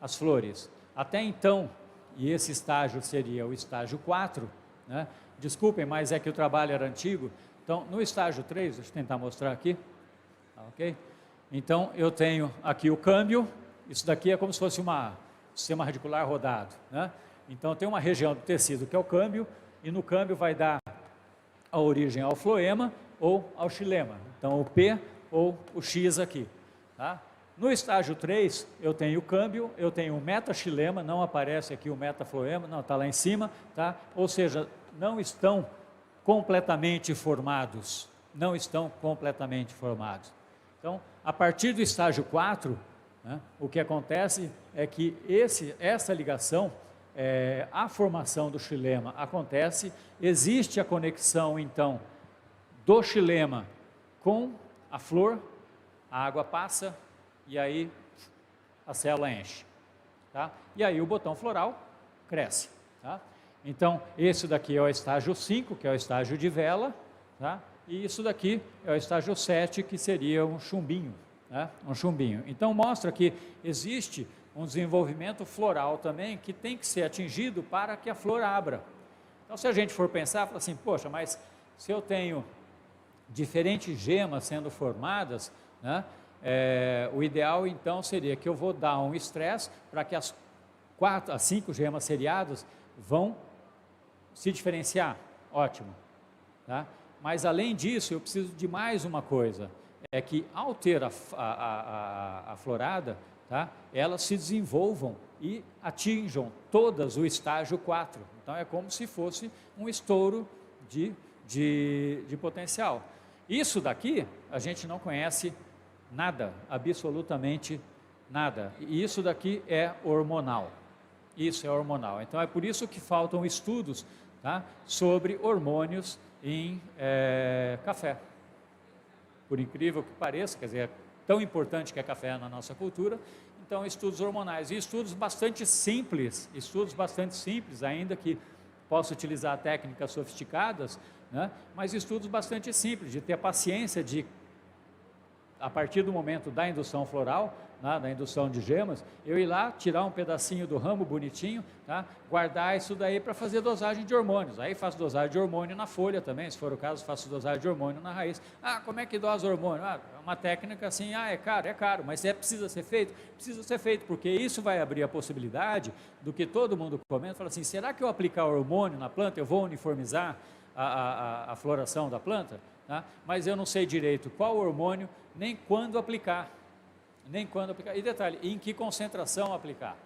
as flores. Até então, e esse estágio seria o estágio 4, né? Desculpem, mas é que o trabalho era antigo. Então, no estágio 3, deixa eu tentar mostrar aqui, ok? Então, eu tenho aqui o câmbio, isso daqui é como se fosse um sistema radicular rodado, né? Então, tem uma região do tecido que é o câmbio, e no câmbio vai dar a origem ao floema ou ao xilema. Então, o P ou o X aqui, tá? No estágio 3, eu tenho o câmbio, eu tenho o metaxilema, não aparece aqui o metafloema, não, está lá em cima, tá? Ou seja, não estão completamente formados, não estão completamente formados. Então, a partir do estágio 4, né, o que acontece é que essa ligação, a formação do xilema acontece, existe a conexão, então, do xilema com a flor, a água passa, e aí a célula enche, tá? E aí o botão floral cresce, tá? Então, esse daqui é o estágio 5, que é o estágio de vela, tá? E isso daqui é o estágio 7, que seria um chumbinho, né? Um chumbinho. Então, mostra que existe um desenvolvimento floral também, que tem que ser atingido para que a flor abra. Então, se a gente for pensar, fala assim, poxa, mas se eu tenho diferentes gemas sendo formadas, né? O ideal então seria que eu vou dar um estresse para que as 5 gemas seriadas vão se diferenciar, ótimo, tá? Mas além disso eu preciso de mais uma coisa, é que ao ter a florada, tá, elas se desenvolvam e atinjam todas o estágio 4, então é como se fosse um estouro de potencial. Isso daqui a gente não conhece nada, absolutamente nada. E isso daqui é hormonal. Isso é hormonal. Então é por isso que faltam estudos, tá, sobre hormônios em café. Por incrível que pareça, quer dizer, é tão importante que é café na nossa cultura, então estudos hormonais. E estudos bastante simples, ainda que possa utilizar técnicas sofisticadas, né, mas estudos bastante simples, de ter paciência de, a partir do momento da indução floral, né, da indução de gemas, eu ir lá, tirar um pedacinho do ramo bonitinho, tá, guardar isso daí para fazer dosagem de hormônios. Aí faço dosagem de hormônio na folha também, se for o caso, faço dosagem de hormônio na raiz. Ah, como é que dosa hormônio? Ah, é uma técnica assim, é caro, mas precisa ser feito? Precisa ser feito, porque isso vai abrir a possibilidade do que todo mundo comenta, fala assim, será que eu aplicar hormônio na planta, eu vou uniformizar a floração da planta? tá? Mas eu não sei direito qual hormônio, nem quando aplicar. E detalhe, em que concentração aplicar.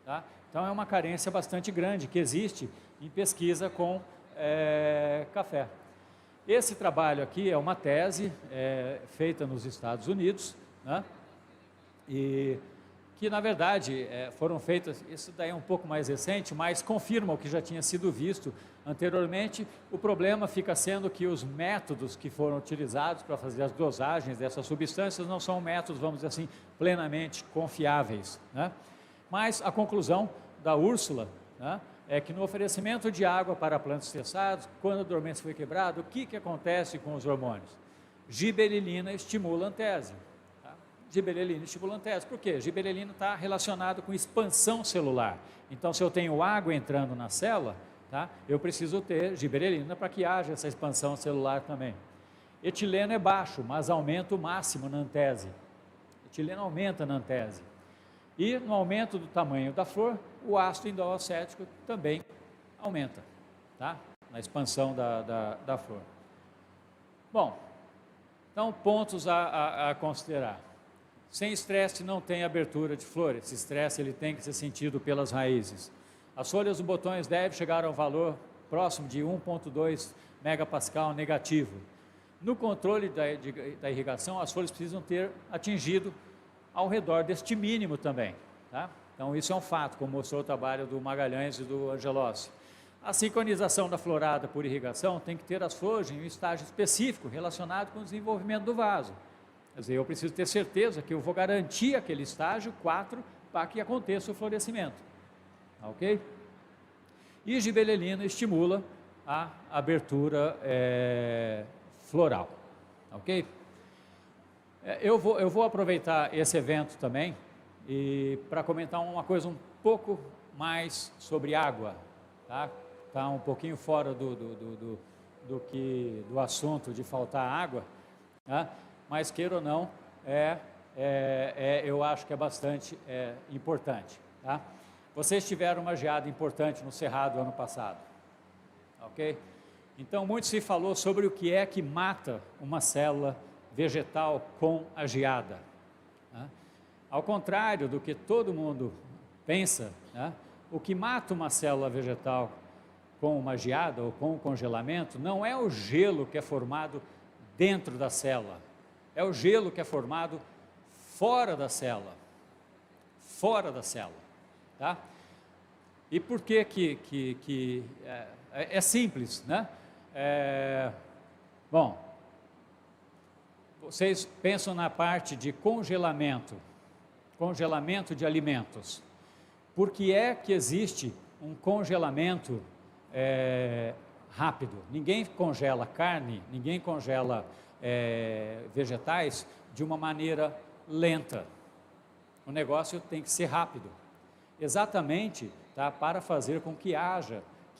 Tá? Então é uma carência bastante grande que existe em pesquisa com café. Esse trabalho aqui é uma tese feita nos Estados Unidos, né? E que na verdade foram feitas, isso daí é um pouco mais recente, mas confirma o que já tinha sido visto anteriormente. O problema fica sendo que os métodos que foram utilizados para fazer as dosagens dessas substâncias não são métodos, vamos dizer assim, plenamente confiáveis, né? Mas a conclusão da Úrsula, né, é que no oferecimento de água para plantas estressadas, quando a dormência foi quebrada, o que acontece com os hormônios? Gibberelina estimula a antese. Tá? Gibberelina estimula a antese. Por quê? Gibberelina está relacionado com expansão celular. Então, se eu tenho água entrando na célula, tá, eu preciso ter gibberelina para que haja essa expansão celular também. Etileno é baixo, mas aumenta o máximo na antese. Etileno aumenta na antese. E no aumento do tamanho da flor, o ácido indol acético também aumenta, tá? Na expansão da flor. Bom, então pontos a considerar. Sem estresse não tem abertura de flor, esse estresse ele tem que ser sentido pelas raízes. As folhas dos botões devem chegar ao valor próximo de 1,2 megapascal negativo. No controle da irrigação, as folhas precisam ter atingido ao redor deste mínimo também, tá? Então isso é um fato, como mostrou o trabalho do Magalhães e do Angelossi. A sincronização da florada por irrigação tem que ter as flores em um estágio específico relacionado com o desenvolvimento do vaso. Quer dizer, eu preciso ter certeza que eu vou garantir aquele estágio 4 para que aconteça o florescimento, ok? E gibberelina estimula a abertura floral, ok? Eu vou aproveitar esse evento também e para comentar uma coisa um pouco mais sobre água, tá? Tá um pouquinho fora do assunto de faltar água, tá? Mas queira ou não, eu acho que é bastante importante, tá? Vocês tiveram uma geada importante no Cerrado ano passado, ok? Então muito se falou sobre o que é que mata uma célula vegetal com a geada, né? Ao contrário do que todo mundo pensa, né? O que mata uma célula vegetal com uma geada ou com o congelamento não é o gelo que é formado dentro da célula, é o gelo que é formado fora da célula, tá? E por que é simples, né? Bom, vocês pensam na parte de congelamento de alimentos. Por que é que existe um congelamento rápido? Ninguém congela carne, ninguém congela vegetais de uma maneira lenta. O negócio tem que ser rápido. Exatamente, tá, para fazer com que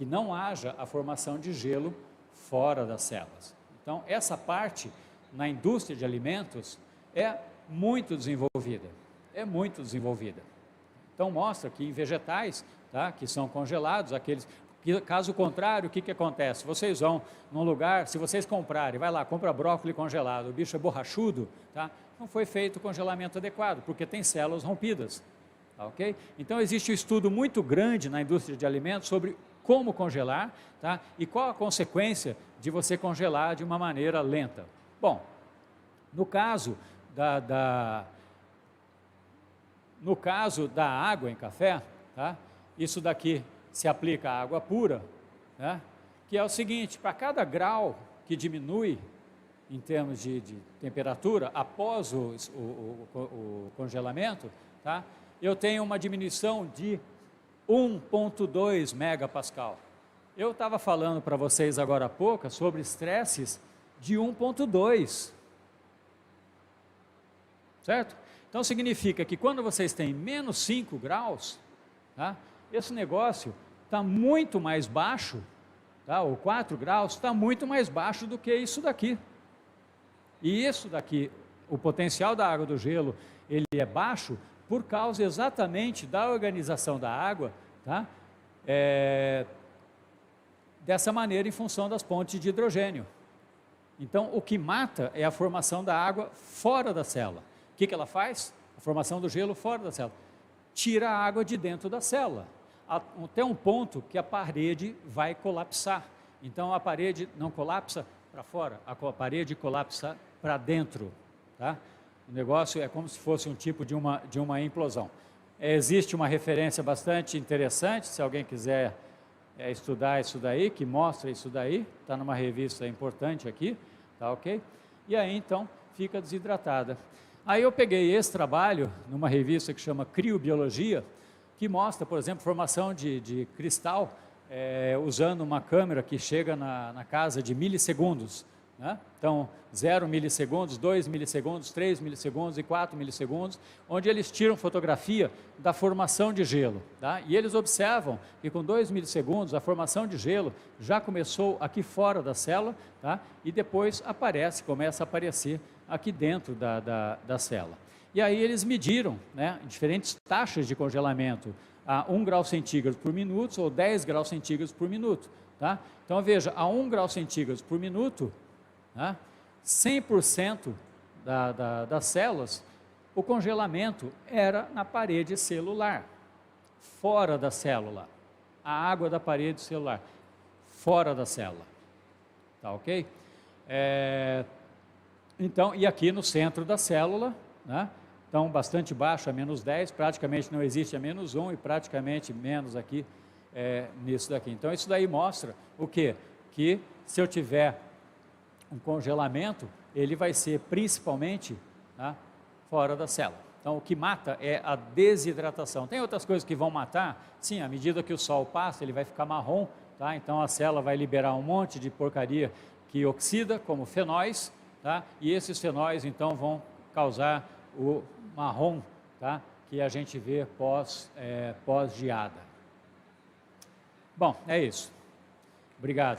não haja a formação de gelo fora das células. Então, essa parte na indústria de alimentos é muito desenvolvida, Então mostra que em vegetais, tá, que são congelados, caso contrário, o que acontece? Vocês vão num lugar, se vocês comprarem, vai lá, compra brócolis congelado, o bicho é borrachudo, tá? Não foi feito o congelamento adequado, porque tem células rompidas, tá, ok? Então existe um estudo muito grande na indústria de alimentos sobre como congelar, tá? E qual a consequência de você congelar de uma maneira lenta. Bom, no caso da água em café, tá? Isso daqui se aplica à água pura, né? Que é o seguinte: para cada grau que diminui em termos de temperatura após o congelamento, tá? Eu tenho uma diminuição de 1,2 megapascal. Eu estava falando para vocês agora há pouco sobre estresses de 1,2, certo? Então significa que quando vocês têm menos 5 graus, tá? Esse negócio está muito mais baixo, tá? Ou 4 graus, está muito mais baixo do que isso daqui. E isso daqui, o potencial da água do gelo, ele é baixo por causa exatamente da organização da água, tá? Dessa maneira, em função das pontes de hidrogênio. Então, o que mata é a formação da água fora da célula. O que ela faz? A formação do gelo fora da célula. Tira a água de dentro da célula, até um ponto que a parede vai colapsar. Então, a parede não colapsa para fora, a parede colapsa para dentro. Tá? O negócio é como se fosse um tipo de uma implosão. Existe uma referência bastante interessante, se alguém quiser estudar isso daí, que mostra isso daí, está numa revista importante aqui, tá ok? E aí, então, fica desidratada. Aí eu peguei esse trabalho, numa revista que chama Criobiologia, que mostra, por exemplo, formação de cristal, usando uma câmera que chega na casa de milissegundos. Né? Então, 0 milissegundos, 2 milissegundos, 3 milissegundos e 4 milissegundos, onde eles tiram fotografia da formação de gelo. Tá? E eles observam que com 2 milissegundos a formação de gelo já começou aqui fora da célula, tá? E depois começa a aparecer aqui dentro da célula. E aí eles mediram, né, diferentes taxas de congelamento a 1 grau centígrado por minuto ou 10 graus centígrados por minuto. Tá? Então, veja, a 1 grau centígrado por minuto, 100% das células, o congelamento era na parede celular, fora da célula. A água da parede celular, fora da célula. Tá ok? Então, e aqui no centro da célula, né? Então, bastante baixo, a menos 10, praticamente não existe a menos 1 e praticamente menos aqui nisso daqui. Então, isso daí mostra o quê? Que se eu tiver um congelamento, ele vai ser principalmente, tá, fora da célula. Então, o que mata é a desidratação. Tem outras coisas que vão matar? Sim, à medida que o sol passa, ele vai ficar marrom, tá? Então a célula vai liberar um monte de porcaria que oxida, como fenóis, tá? E esses fenóis, então, vão causar o marrom, tá? Que a gente vê pós-geada. Bom, é isso. Obrigado.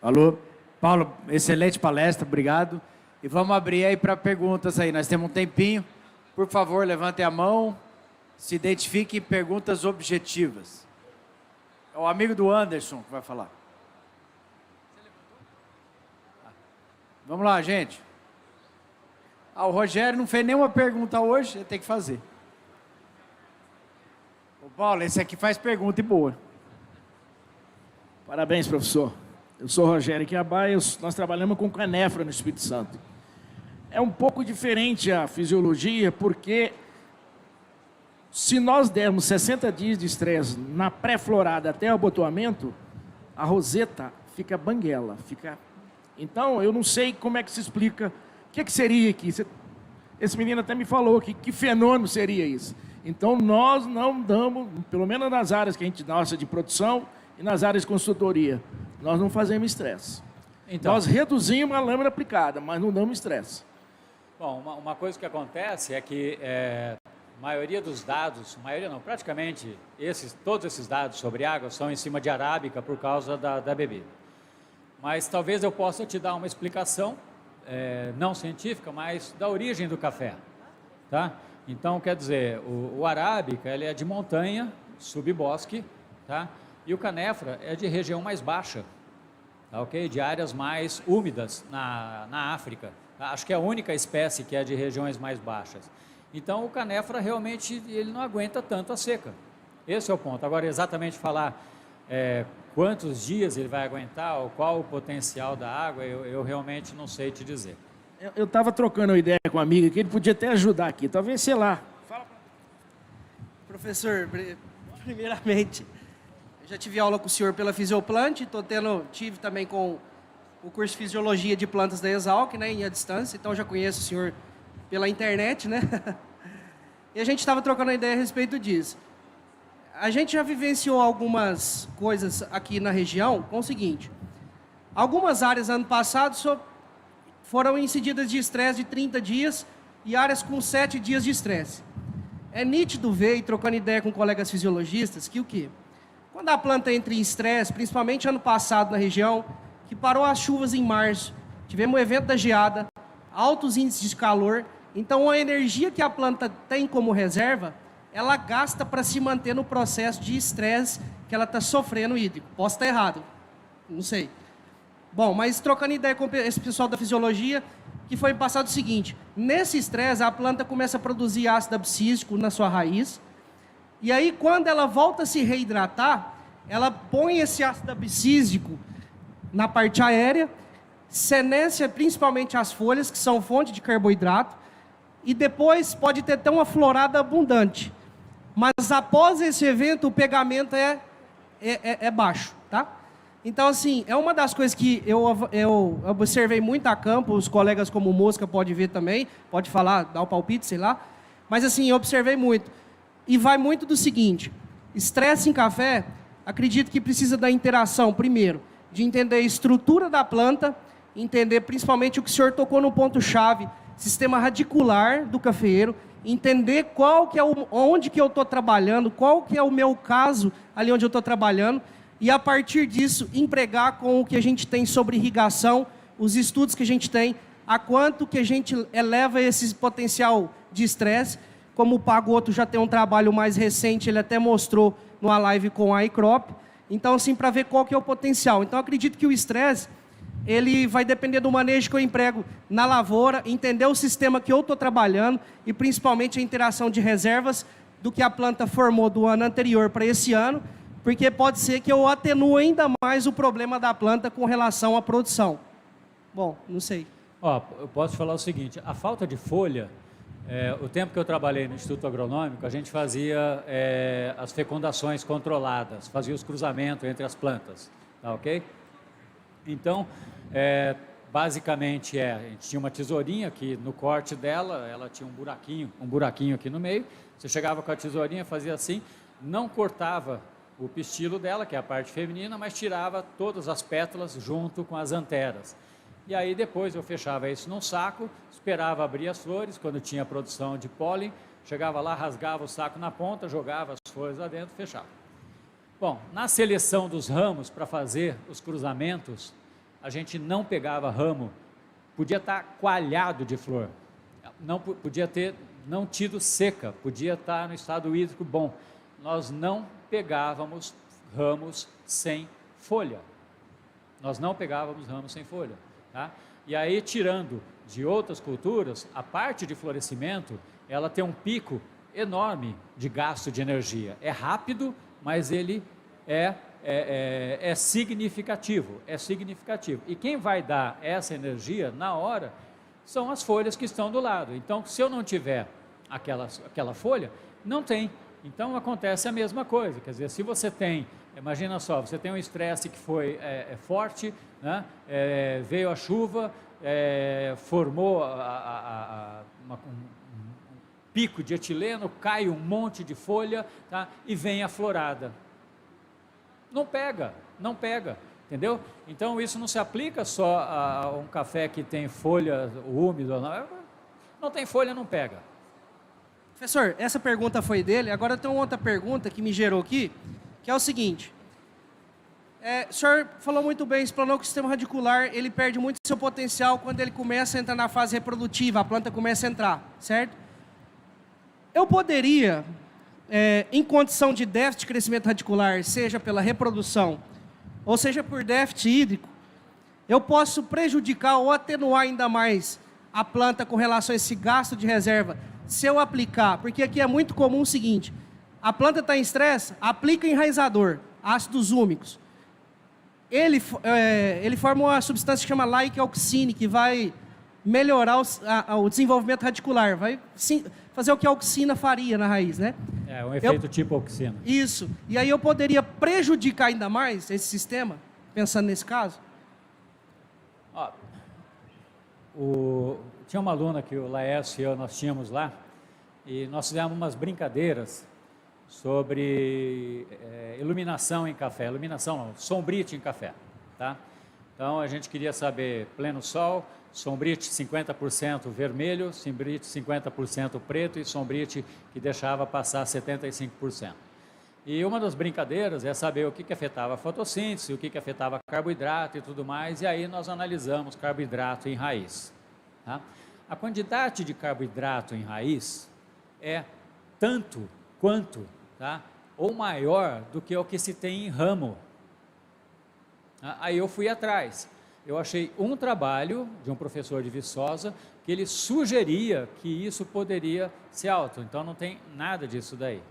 Alô, Paulo, excelente palestra, obrigado. E vamos abrir aí para perguntas aí, nós temos um tempinho. Por favor, levantem a mão, se identifiquem, perguntas objetivas. É o amigo do Anderson que vai falar. Vamos lá, gente. O Rogério não fez nenhuma pergunta hoje, ele tem que fazer. Ô Paulo, esse aqui faz pergunta e boa. Parabéns, professor. Eu sou Rogério Quiabá e nós trabalhamos com canefra no Espírito Santo. É um pouco diferente a fisiologia, porque se nós dermos 60 dias de estresse na pré-florada até o abotoamento, a roseta fica banguela. Então, eu não sei como é que se explica. O que seria aqui? Esse menino até me falou que fenômeno seria isso. Então, nós não damos, pelo menos nas áreas que a gente nossa de produção e nas áreas de consultoria, nós não fazemos estresse. Então, nós reduzimos a lâmina aplicada, mas não damos estresse. Bom, uma coisa que acontece é que a maioria dos dados, praticamente todos esses dados sobre água são em cima de arábica por causa da bebida. Mas talvez eu possa te dar uma explicação, não científica, mas da origem do café. Tá? Então, quer dizer, o arábica ele é de montanha, subbosque, tá? E o canefra é de região mais baixa, tá, ok? De áreas mais úmidas na África. Tá? Acho que é a única espécie que é de regiões mais baixas. Então, o canefra realmente ele não aguenta tanto a seca. Esse é o ponto. Agora, exatamente falar quantos dias ele vai aguentar ou qual o potencial da água, eu realmente não sei te dizer. Eu estava trocando uma ideia com um amigo que ele podia até ajudar aqui. Talvez, sei lá. Fala. Professor, primeiramente, eu já tive aula com o senhor pela Fisioplant, tive também com o curso de Fisiologia de Plantas da Exalc, né, em à distância, então já conheço o senhor pela internet, né? E a gente estava trocando ideia a respeito disso. A gente já vivenciou algumas coisas aqui na região com o seguinte: algumas áreas ano passado foram incididas de estresse de 30 dias e áreas com 7 dias de estresse. É nítido ver, e trocando ideia com colegas fisiologistas, que o quê? Quando a planta entra em estresse, principalmente ano passado na região, que parou as chuvas em março, tivemos o evento da geada, altos índices de calor. Então, a energia que a planta tem como reserva, ela gasta para se manter no processo de estresse que ela está sofrendo hídrico. Posso estar errado, não sei. Bom, mas trocando ideia com esse pessoal da fisiologia, que foi passado o seguinte: nesse estresse, a planta começa a produzir ácido abscísico na sua raiz, e aí, quando ela volta a se reidratar, ela põe esse ácido abscísico na parte aérea, senesce principalmente as folhas, que são fonte de carboidrato, e depois pode ter até uma florada abundante. Mas após esse evento, o pegamento é baixo, tá? Então, assim, é uma das coisas que eu observei muito a campo, os colegas como Mosca pode ver também, pode falar, dar o palpite, sei lá. Mas, assim, eu observei muito. E vai muito do seguinte: estresse em café, acredito que precisa da interação, primeiro, de entender a estrutura da planta, entender principalmente o que o senhor tocou no ponto-chave, sistema radicular do cafeeiro, entender qual que é onde que eu estou trabalhando, qual que é o meu caso ali onde eu estou trabalhando, e a partir disso empregar com o que a gente tem sobre irrigação, os estudos que a gente tem, a quanto que a gente eleva esse potencial de estresse. Como o Pagotto já tem um trabalho mais recente, ele até mostrou numa live com a iCrop. Então, assim, para ver qual que é o potencial. Então, acredito que o estresse, ele vai depender do manejo que eu emprego na lavoura, entender o sistema que eu estou trabalhando e principalmente a interação de reservas do que a planta formou do ano anterior para esse ano, porque pode ser que eu atenue ainda mais o problema da planta com relação à produção. Bom, não sei. Ó, eu posso falar o seguinte: a falta de folha, o tempo que eu trabalhei no Instituto Agronômico, a gente fazia as fecundações controladas, fazia os cruzamentos entre as plantas, tá ok? Então, basicamente, a gente tinha uma tesourinha que no corte dela, ela tinha um buraquinho aqui no meio. Você chegava com a tesourinha, fazia assim, não cortava o pistilo dela, que é a parte feminina, mas tirava todas as pétalas junto com as anteras. E aí depois eu fechava isso num saco, esperava abrir as flores, quando tinha produção de pólen, chegava lá, rasgava o saco na ponta, jogava as flores lá dentro, fechava. Bom, na seleção dos ramos para fazer os cruzamentos, a gente não pegava ramo, podia estar coalhado de flor, não podia ter não tido seca, podia estar no estado hídrico bom. Nós não pegávamos ramos sem folha. Nós não pegávamos ramos sem folha, tá? E aí, tirando de outras culturas, a parte de florescimento, ela tem um pico enorme de gasto de energia. É rápido, mas ele é significativo, E quem vai dar essa energia na hora são as folhas que estão do lado. Então, se eu não tiver aquela folha, não tem. Então, acontece a mesma coisa. Uma coisa. Se você tem, imagina só, você tem um estresse que foi forte, né? Veio a chuva, formou um pico de etileno, cai um monte de folha, tá? E vem a florada. Não pega, entendeu? Então, isso não se aplica só a um café que tem folha úmida, não tem folha, não pega. Professor, essa pergunta foi dele, agora tem uma outra pergunta que me gerou aqui, que é o seguinte. O senhor falou muito bem, explanou que o sistema radicular, ele perde muito seu potencial quando ele começa a entrar na fase reprodutiva, a planta começa a entrar, certo? Eu poderia, em condição de déficit de crescimento radicular, seja pela reprodução, ou seja por déficit hídrico, eu posso prejudicar ou atenuar ainda mais a planta com relação a esse gasto de reserva, se eu aplicar, porque aqui é muito comum o seguinte: a planta está em estresse, aplica enraizador, ácidos úmicos. Ele forma uma substância que chama like-auxine, que vai melhorar o desenvolvimento radicular, vai fazer o que a auxina faria na raiz, né? É um efeito tipo auxina. Isso. E aí eu poderia prejudicar ainda mais esse sistema, pensando nesse caso? Tinha uma aluna que o Laércio e eu, nós tínhamos lá, e nós fizemos umas brincadeiras sobre iluminação em café, sombrite em café, tá? Então, a gente queria saber pleno sol, sombrite 50% vermelho, sombrite 50% preto e sombrite que deixava passar 75%. E uma das brincadeiras é saber o que afetava a fotossíntese, o que afetava carboidrato e tudo mais, e aí nós analisamos carboidrato em raiz. Tá? A quantidade de carboidrato em raiz é tanto quanto, tá? Ou maior do que o que se tem em ramo. Aí eu fui atrás. Eu achei um trabalho de um professor de Viçosa que ele sugeria que isso poderia ser alto. Então não tem nada disso daí.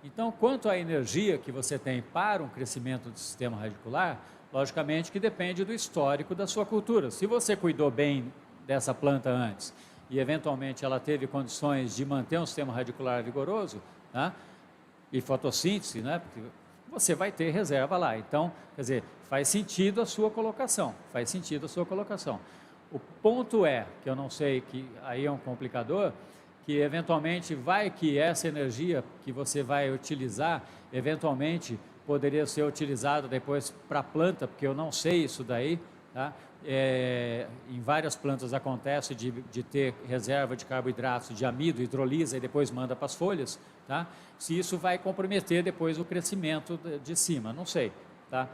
Então, quanto à energia que você tem para um crescimento do sistema radicular, logicamente que depende do histórico da sua cultura. Se você cuidou bem dessa planta antes e eventualmente ela teve condições de manter um sistema radicular vigoroso, tá? E fotossíntese, né? Porque você vai ter reserva lá. Então, quer dizer, faz sentido a sua colocação, faz sentido a sua colocação. O ponto é, que eu não sei, que aí é um complicador, que eventualmente vai que essa energia que você vai utilizar, eventualmente poderia ser utilizada depois para a planta, porque eu não sei isso daí, tá? Em várias plantas acontece de ter reserva de carboidratos, de amido, hidrolisa e depois manda para as folhas, tá? Se isso vai comprometer depois o crescimento de cima, não sei, tá?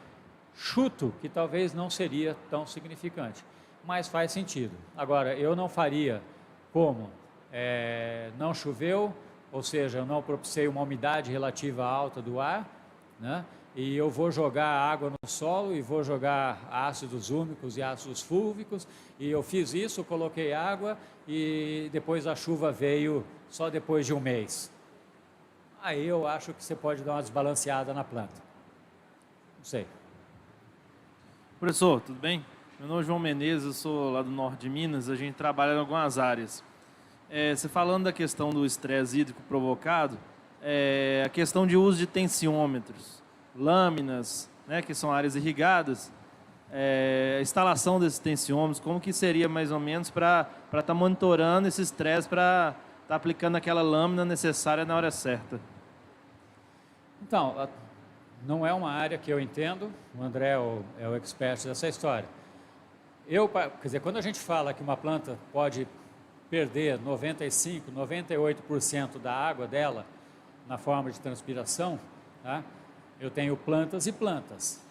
Chuto que talvez não seria tão significante, mas faz sentido. Agora, eu não faria como não choveu, ou seja, eu não propiciei uma umidade relativa alta do ar, né? E eu vou jogar água no solo e vou jogar ácidos úmicos e ácidos fúlvicos, e eu fiz isso, coloquei água e depois a chuva veio só depois de um mês. Aí eu acho que você pode dar uma desbalanceada na planta. Não sei. Professor, tudo bem? Meu nome é João Menezes, eu sou lá do norte de Minas, a gente trabalha em algumas áreas. Você falando da questão do estresse hídrico provocado, a questão de uso de tensiômetros, lâminas, né, que são áreas irrigadas, a instalação desses tensiômetros, como que seria mais ou menos para estar monitorando esse estresse, para estar aplicando aquela lâmina necessária na hora certa? Então, não é uma área que eu entendo, o André é o expert dessa história. Quer dizer, quando a gente fala que uma planta pode perder 95%, 98% da água dela na forma de transpiração, tá? Eu tenho plantas e plantas,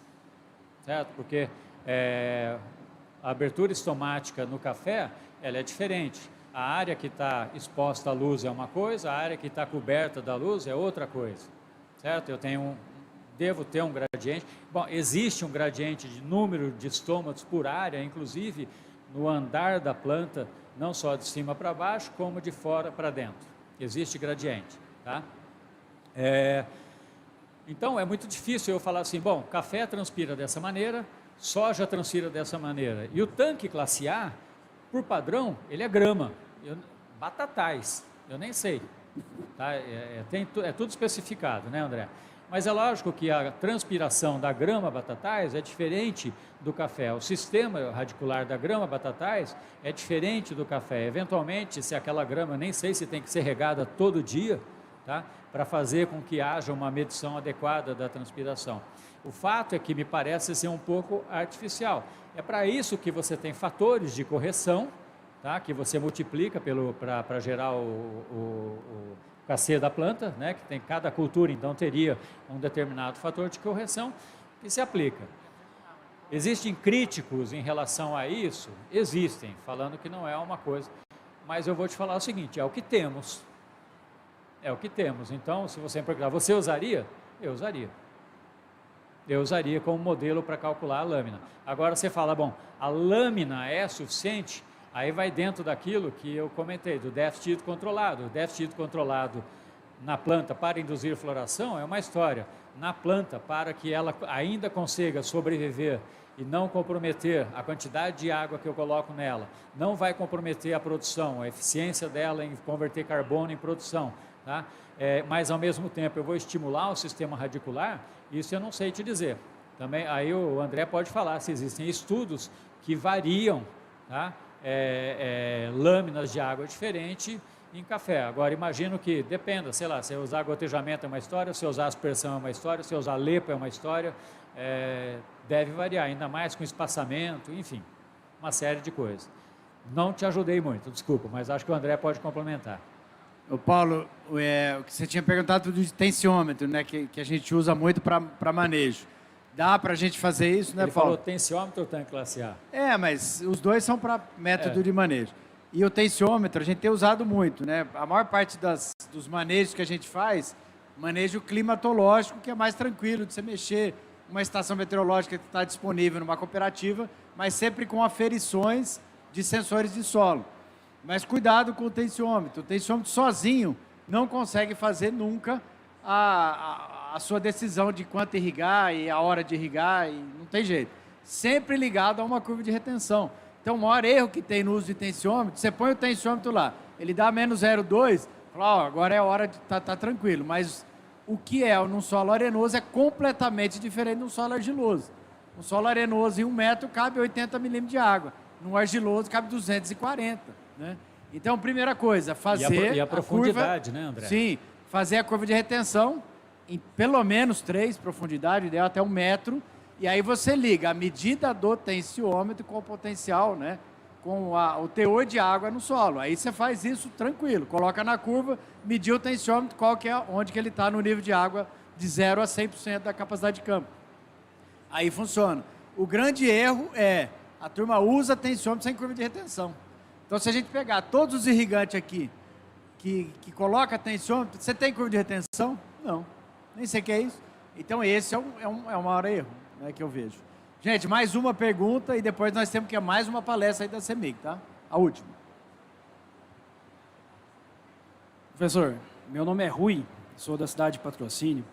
certo? Porque a abertura estomática no café, ela é diferente. A área que está exposta à luz é uma coisa, a área que está coberta da luz é outra coisa, certo? Devo ter um gradiente. Bom, existe um gradiente de número de estômatos por área, inclusive no andar da planta, não só de cima para baixo, como de fora para dentro. Existe gradiente, tá? Então, é muito difícil eu falar assim, bom, café transpira dessa maneira, soja transpira dessa maneira. E o tanque classe A, por padrão, ele é grama, batatais, eu nem sei. Tá? É tudo especificado, né, André? Mas é lógico que a transpiração da grama batatais é diferente do café. O sistema radicular da grama batatais é diferente do café. Eventualmente, se aquela grama, nem sei se tem que ser regada todo dia, tá? Para fazer com que haja uma medição adequada da transpiração. O fato é que me parece ser um pouco artificial. É para isso que você tem fatores de correção, tá? Que você multiplica para gerar o KC da planta, né? Que tem cada cultura, então teria um determinado fator de correção que se aplica. Existem críticos em relação a isso? Existem, falando que não é uma coisa. Mas eu vou te falar o seguinte, é o que temos. É o que temos. Então, se você me perguntar, você usaria? Eu usaria. Eu usaria como modelo para calcular a lâmina. Agora você fala, bom, a lâmina é suficiente? Aí vai dentro daquilo que eu comentei, do déficit controlado. O déficit controlado na planta para induzir floração é uma história. Na planta, para que ela ainda consiga sobreviver e não comprometer a quantidade de água que eu coloco nela, não vai comprometer a produção, a eficiência dela em converter carbono em produção, tá? Mas ao mesmo tempo eu vou estimular o sistema radicular, isso eu não sei te dizer. Também, aí o André pode falar se existem estudos que variam, tá? Lâminas de água diferente em café. Agora, imagino que dependa, sei lá, se eu usar gotejamento é uma história, se eu usar aspersão é uma história, se eu usar lepo é uma história, deve variar, ainda mais com espaçamento, enfim, uma série de coisas. Não te ajudei muito, desculpa, mas acho que o André pode complementar. Ô Paulo, o que você tinha perguntado do tensiômetro, né, que a gente usa muito para manejo. Dá para a gente fazer isso, né, Ele Paulo? falou tensiômetro ou tanque classe A? Mas os dois são para método de manejo. E o tensiômetro a gente tem usado muito, né? A maior parte dos manejos que a gente faz, manejo climatológico, que é mais tranquilo de você mexer, uma estação meteorológica que está disponível numa cooperativa, mas sempre com aferições de sensores de solo. Mas cuidado com o tensiômetro. O tensiômetro sozinho não consegue fazer nunca a sua decisão de quanto irrigar e a hora de irrigar, e não tem jeito. Sempre ligado a uma curva de retenção. Então, o maior erro que tem no uso de tensiômetro, você põe o tensiômetro lá, ele dá menos 0,2, fala, ó, agora é a hora de tá tranquilo. Mas o que é num solo arenoso é completamente diferente de um solo argiloso. Um solo arenoso em 1 metro cabe 80 milímetros de água. Num argiloso cabe 240, né? Então, primeira coisa, fazer E a profundidade, curva, né, André? Sim, fazer a curva de retenção em pelo menos 3 profundidade, ideal até 1 metro, e aí você liga a medida do tensiômetro com o potencial, né, com o teor de água no solo. Aí você faz isso tranquilo, coloca na curva, mediu o tensiômetro, onde que ele está no nível de água de 0 a 100% da capacidade de campo. Aí funciona. O grande erro é a turma usa tensiômetro sem curva de retenção. Então, se a gente pegar todos os irrigantes aqui que coloca tensiômetro, você tem curva de retenção? Não. Nem sei o que é isso. Então, esse é o maior erro, né, que eu vejo. Gente, mais uma pergunta e depois nós temos que ir mais uma palestra aí da CEMIG, tá? A última. Professor, meu nome é Rui, sou da cidade de Patrocínio.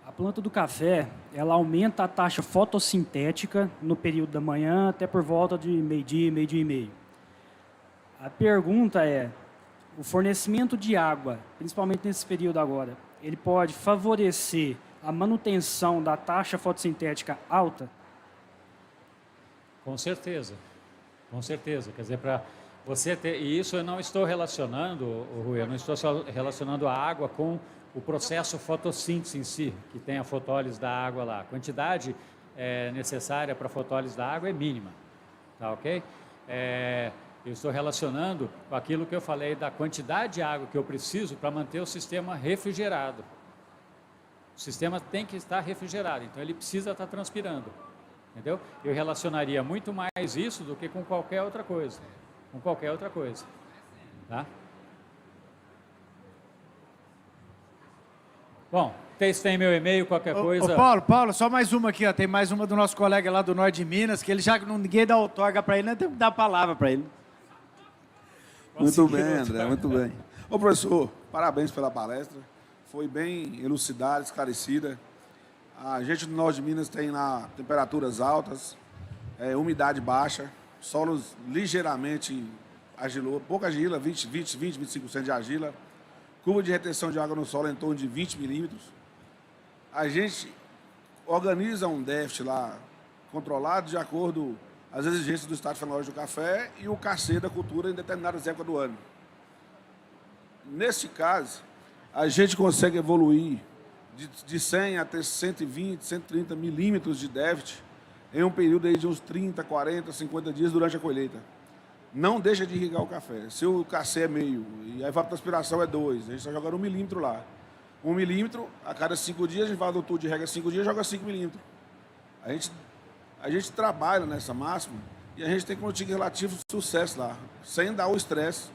A planta do café, ela aumenta a taxa fotossintética no período da manhã até por volta de meio-dia e meio. A pergunta é, o fornecimento de água, principalmente nesse período agora, ele pode favorecer a manutenção da taxa fotossintética alta? Com certeza, com certeza. Quer dizer, para você ter... E isso eu não estou relacionando, Rui, eu não estou só relacionando a água com o processo fotossíntese em si, que tem a fotólise da água lá. A quantidade necessária para a fotólise da água é mínima, tá ok? Eu estou relacionando com aquilo que eu falei da quantidade de água que eu preciso para manter o sistema refrigerado. O sistema tem que estar refrigerado, então ele precisa estar transpirando, entendeu? Eu relacionaria muito mais isso do que com qualquer outra coisa, tá? Bom, vocês têm meu e-mail, qualquer coisa... Paulo, só mais uma aqui, ó. Tem mais uma do nosso colega lá do norte de Minas, que ele já ninguém dá outorga para ele, nós temos que dar a palavra para ele. Muito bem, André, muito bem. Ô, professor, parabéns pela palestra. Foi bem elucidada, esclarecida. A gente do norte de Minas tem lá temperaturas altas, umidade baixa, solos ligeiramente argilosos, pouca argila, 25% de argila, curva de retenção de água no solo em torno de 20 milímetros. A gente organiza um déficit lá controlado de acordo às exigências do estado fenológico do café e o KC da cultura em determinadas épocas do ano. Nesse caso, a gente consegue evoluir de 100 até 120, 130 milímetros de déficit em um período aí de uns 30, 40, 50 dias durante a colheita. Não deixa de irrigar o café. Se o KC é meio e a evapotranspiração é 2, a gente está jogando 1 milímetro lá. 1 milímetro, a cada 5 dias, a gente vai do tubo de rega 5 dias e joga 5 milímetros. A gente trabalha nessa máxima e a gente tem como relativo sucesso lá, sem dar o estresse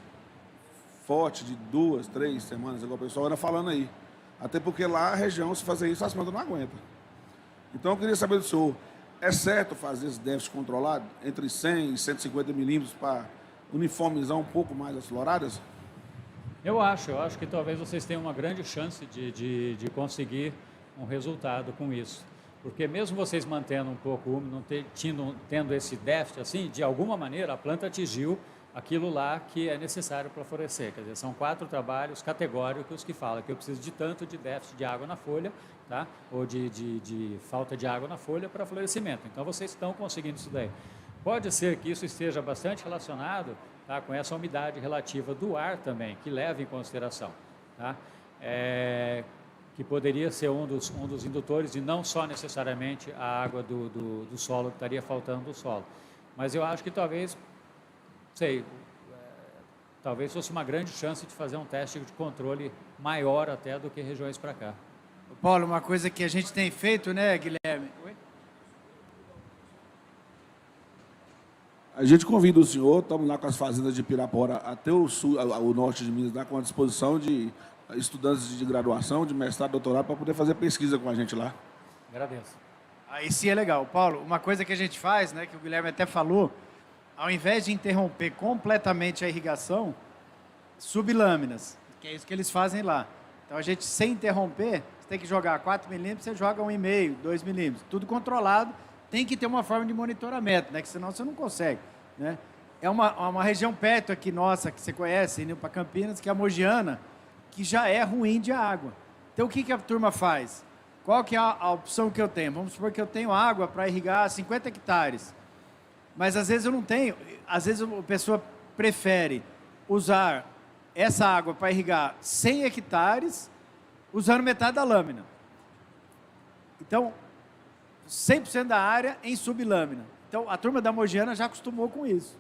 forte de 2, 3 semanas, igual o pessoal anda falando aí. Até porque lá a região, se fazer isso, as plantas não aguentam. Então eu queria saber do senhor, é certo fazer esse déficit controlado entre 100 e 150 milímetros para uniformizar um pouco mais as floradas? Eu acho que talvez vocês tenham uma grande chance de conseguir um resultado com isso. Porque mesmo vocês mantendo um pouco úmido, tendo esse déficit assim, de alguma maneira a planta atingiu aquilo lá que é necessário para florescer. Quer dizer, são 4 trabalhos categóricos que falam que eu preciso de tanto de déficit de água na folha, tá? Ou de falta de água na folha para florescimento. Então vocês estão conseguindo isso daí. Pode ser que isso esteja bastante relacionado, tá, com essa umidade relativa do ar também, que leva em consideração, tá? Que poderia ser um dos indutores e não só necessariamente a água do solo que estaria faltando do solo. Mas eu acho que talvez fosse uma grande chance de fazer um teste de controle maior até do que regiões para cá. Paulo, uma coisa que a gente tem feito, né, Guilherme? Oi? A gente convida o senhor, estamos lá com as fazendas de Pirapora até o sul, o norte de Minas, lá com a disposição de estudantes de graduação, de mestrado, doutorado, para poder fazer pesquisa com a gente lá. Agradeço. Aí sim é legal. Paulo, uma coisa que a gente faz, né, que o Guilherme até falou, ao invés de interromper completamente a irrigação, sublâminas, que é isso que eles fazem lá. Então, a gente, sem interromper, você tem que jogar 4 milímetros, você joga 1,5, 2 milímetros, tudo controlado. Tem que ter uma forma de monitoramento, né, que senão você não consegue. Né? É uma região perto aqui nossa, que você conhece, indo para Campinas, que é a Mogiana, que já é ruim de água. Então, o que a turma faz? Qual que é a opção que eu tenho? Vamos supor que eu tenho água para irrigar 50 hectares. Mas, às vezes, eu não tenho. Às vezes, a pessoa prefere usar essa água para irrigar 100 hectares, usando metade da lâmina. Então, 100% da área em sublâmina. Então, a turma da Mogiana já acostumou com isso.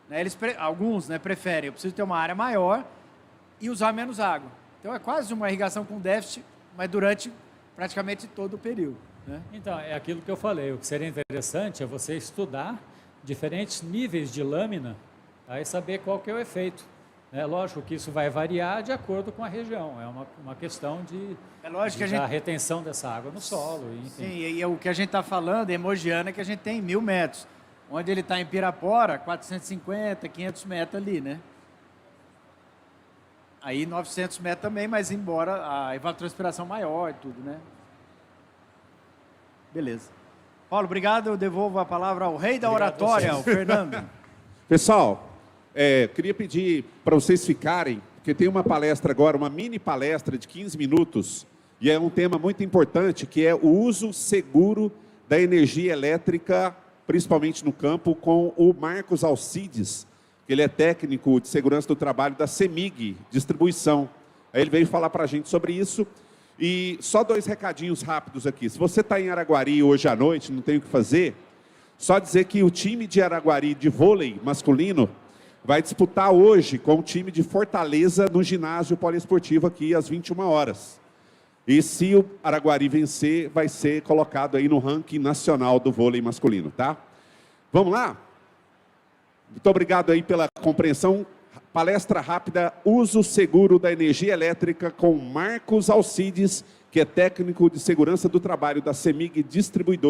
Né? Alguns, né, preferem, eu preciso ter uma área maior e usar menos água. Então, é quase uma irrigação com déficit, mas durante praticamente todo o período. Né? Então, é aquilo que eu falei. O que seria interessante é você estudar diferentes níveis de lâmina, tá? E saber qual que é o efeito. É lógico que isso vai variar de acordo com a região. É uma questão de, a retenção dessa água no solo. Enfim. Sim, e o que a gente está falando é Mogiana, que a gente tem 1.000 metros. Onde ele está em Pirapora, 450, 500 metros ali, né? Aí 900 metros também, mas embora a evapotranspiração maior e tudo, né? Beleza. Paulo, obrigado. Eu devolvo a palavra ao rei da oratória, o Fernando. Pessoal, queria pedir para vocês ficarem, porque tem uma palestra agora, uma mini palestra de 15 minutos, e é um tema muito importante, que é o uso seguro da energia elétrica, principalmente no campo, com o Marcos Alcides, que ele é técnico de segurança do trabalho da CEMIG Distribuição. Aí ele veio falar para a gente sobre isso. E só 2 recadinhos rápidos aqui. Se você está em Araguari hoje à noite, não tem o que fazer, só dizer que o time de Araguari de vôlei masculino vai disputar hoje com o time de Fortaleza no ginásio poliesportivo aqui às 21 horas. E se o Araguari vencer, vai ser colocado aí no ranking nacional do vôlei masculino, tá? Vamos lá? Muito obrigado aí pela compreensão. Palestra rápida, uso seguro da energia elétrica com Marcos Alcides, que é técnico de segurança do trabalho da CEMIG Distribuidora.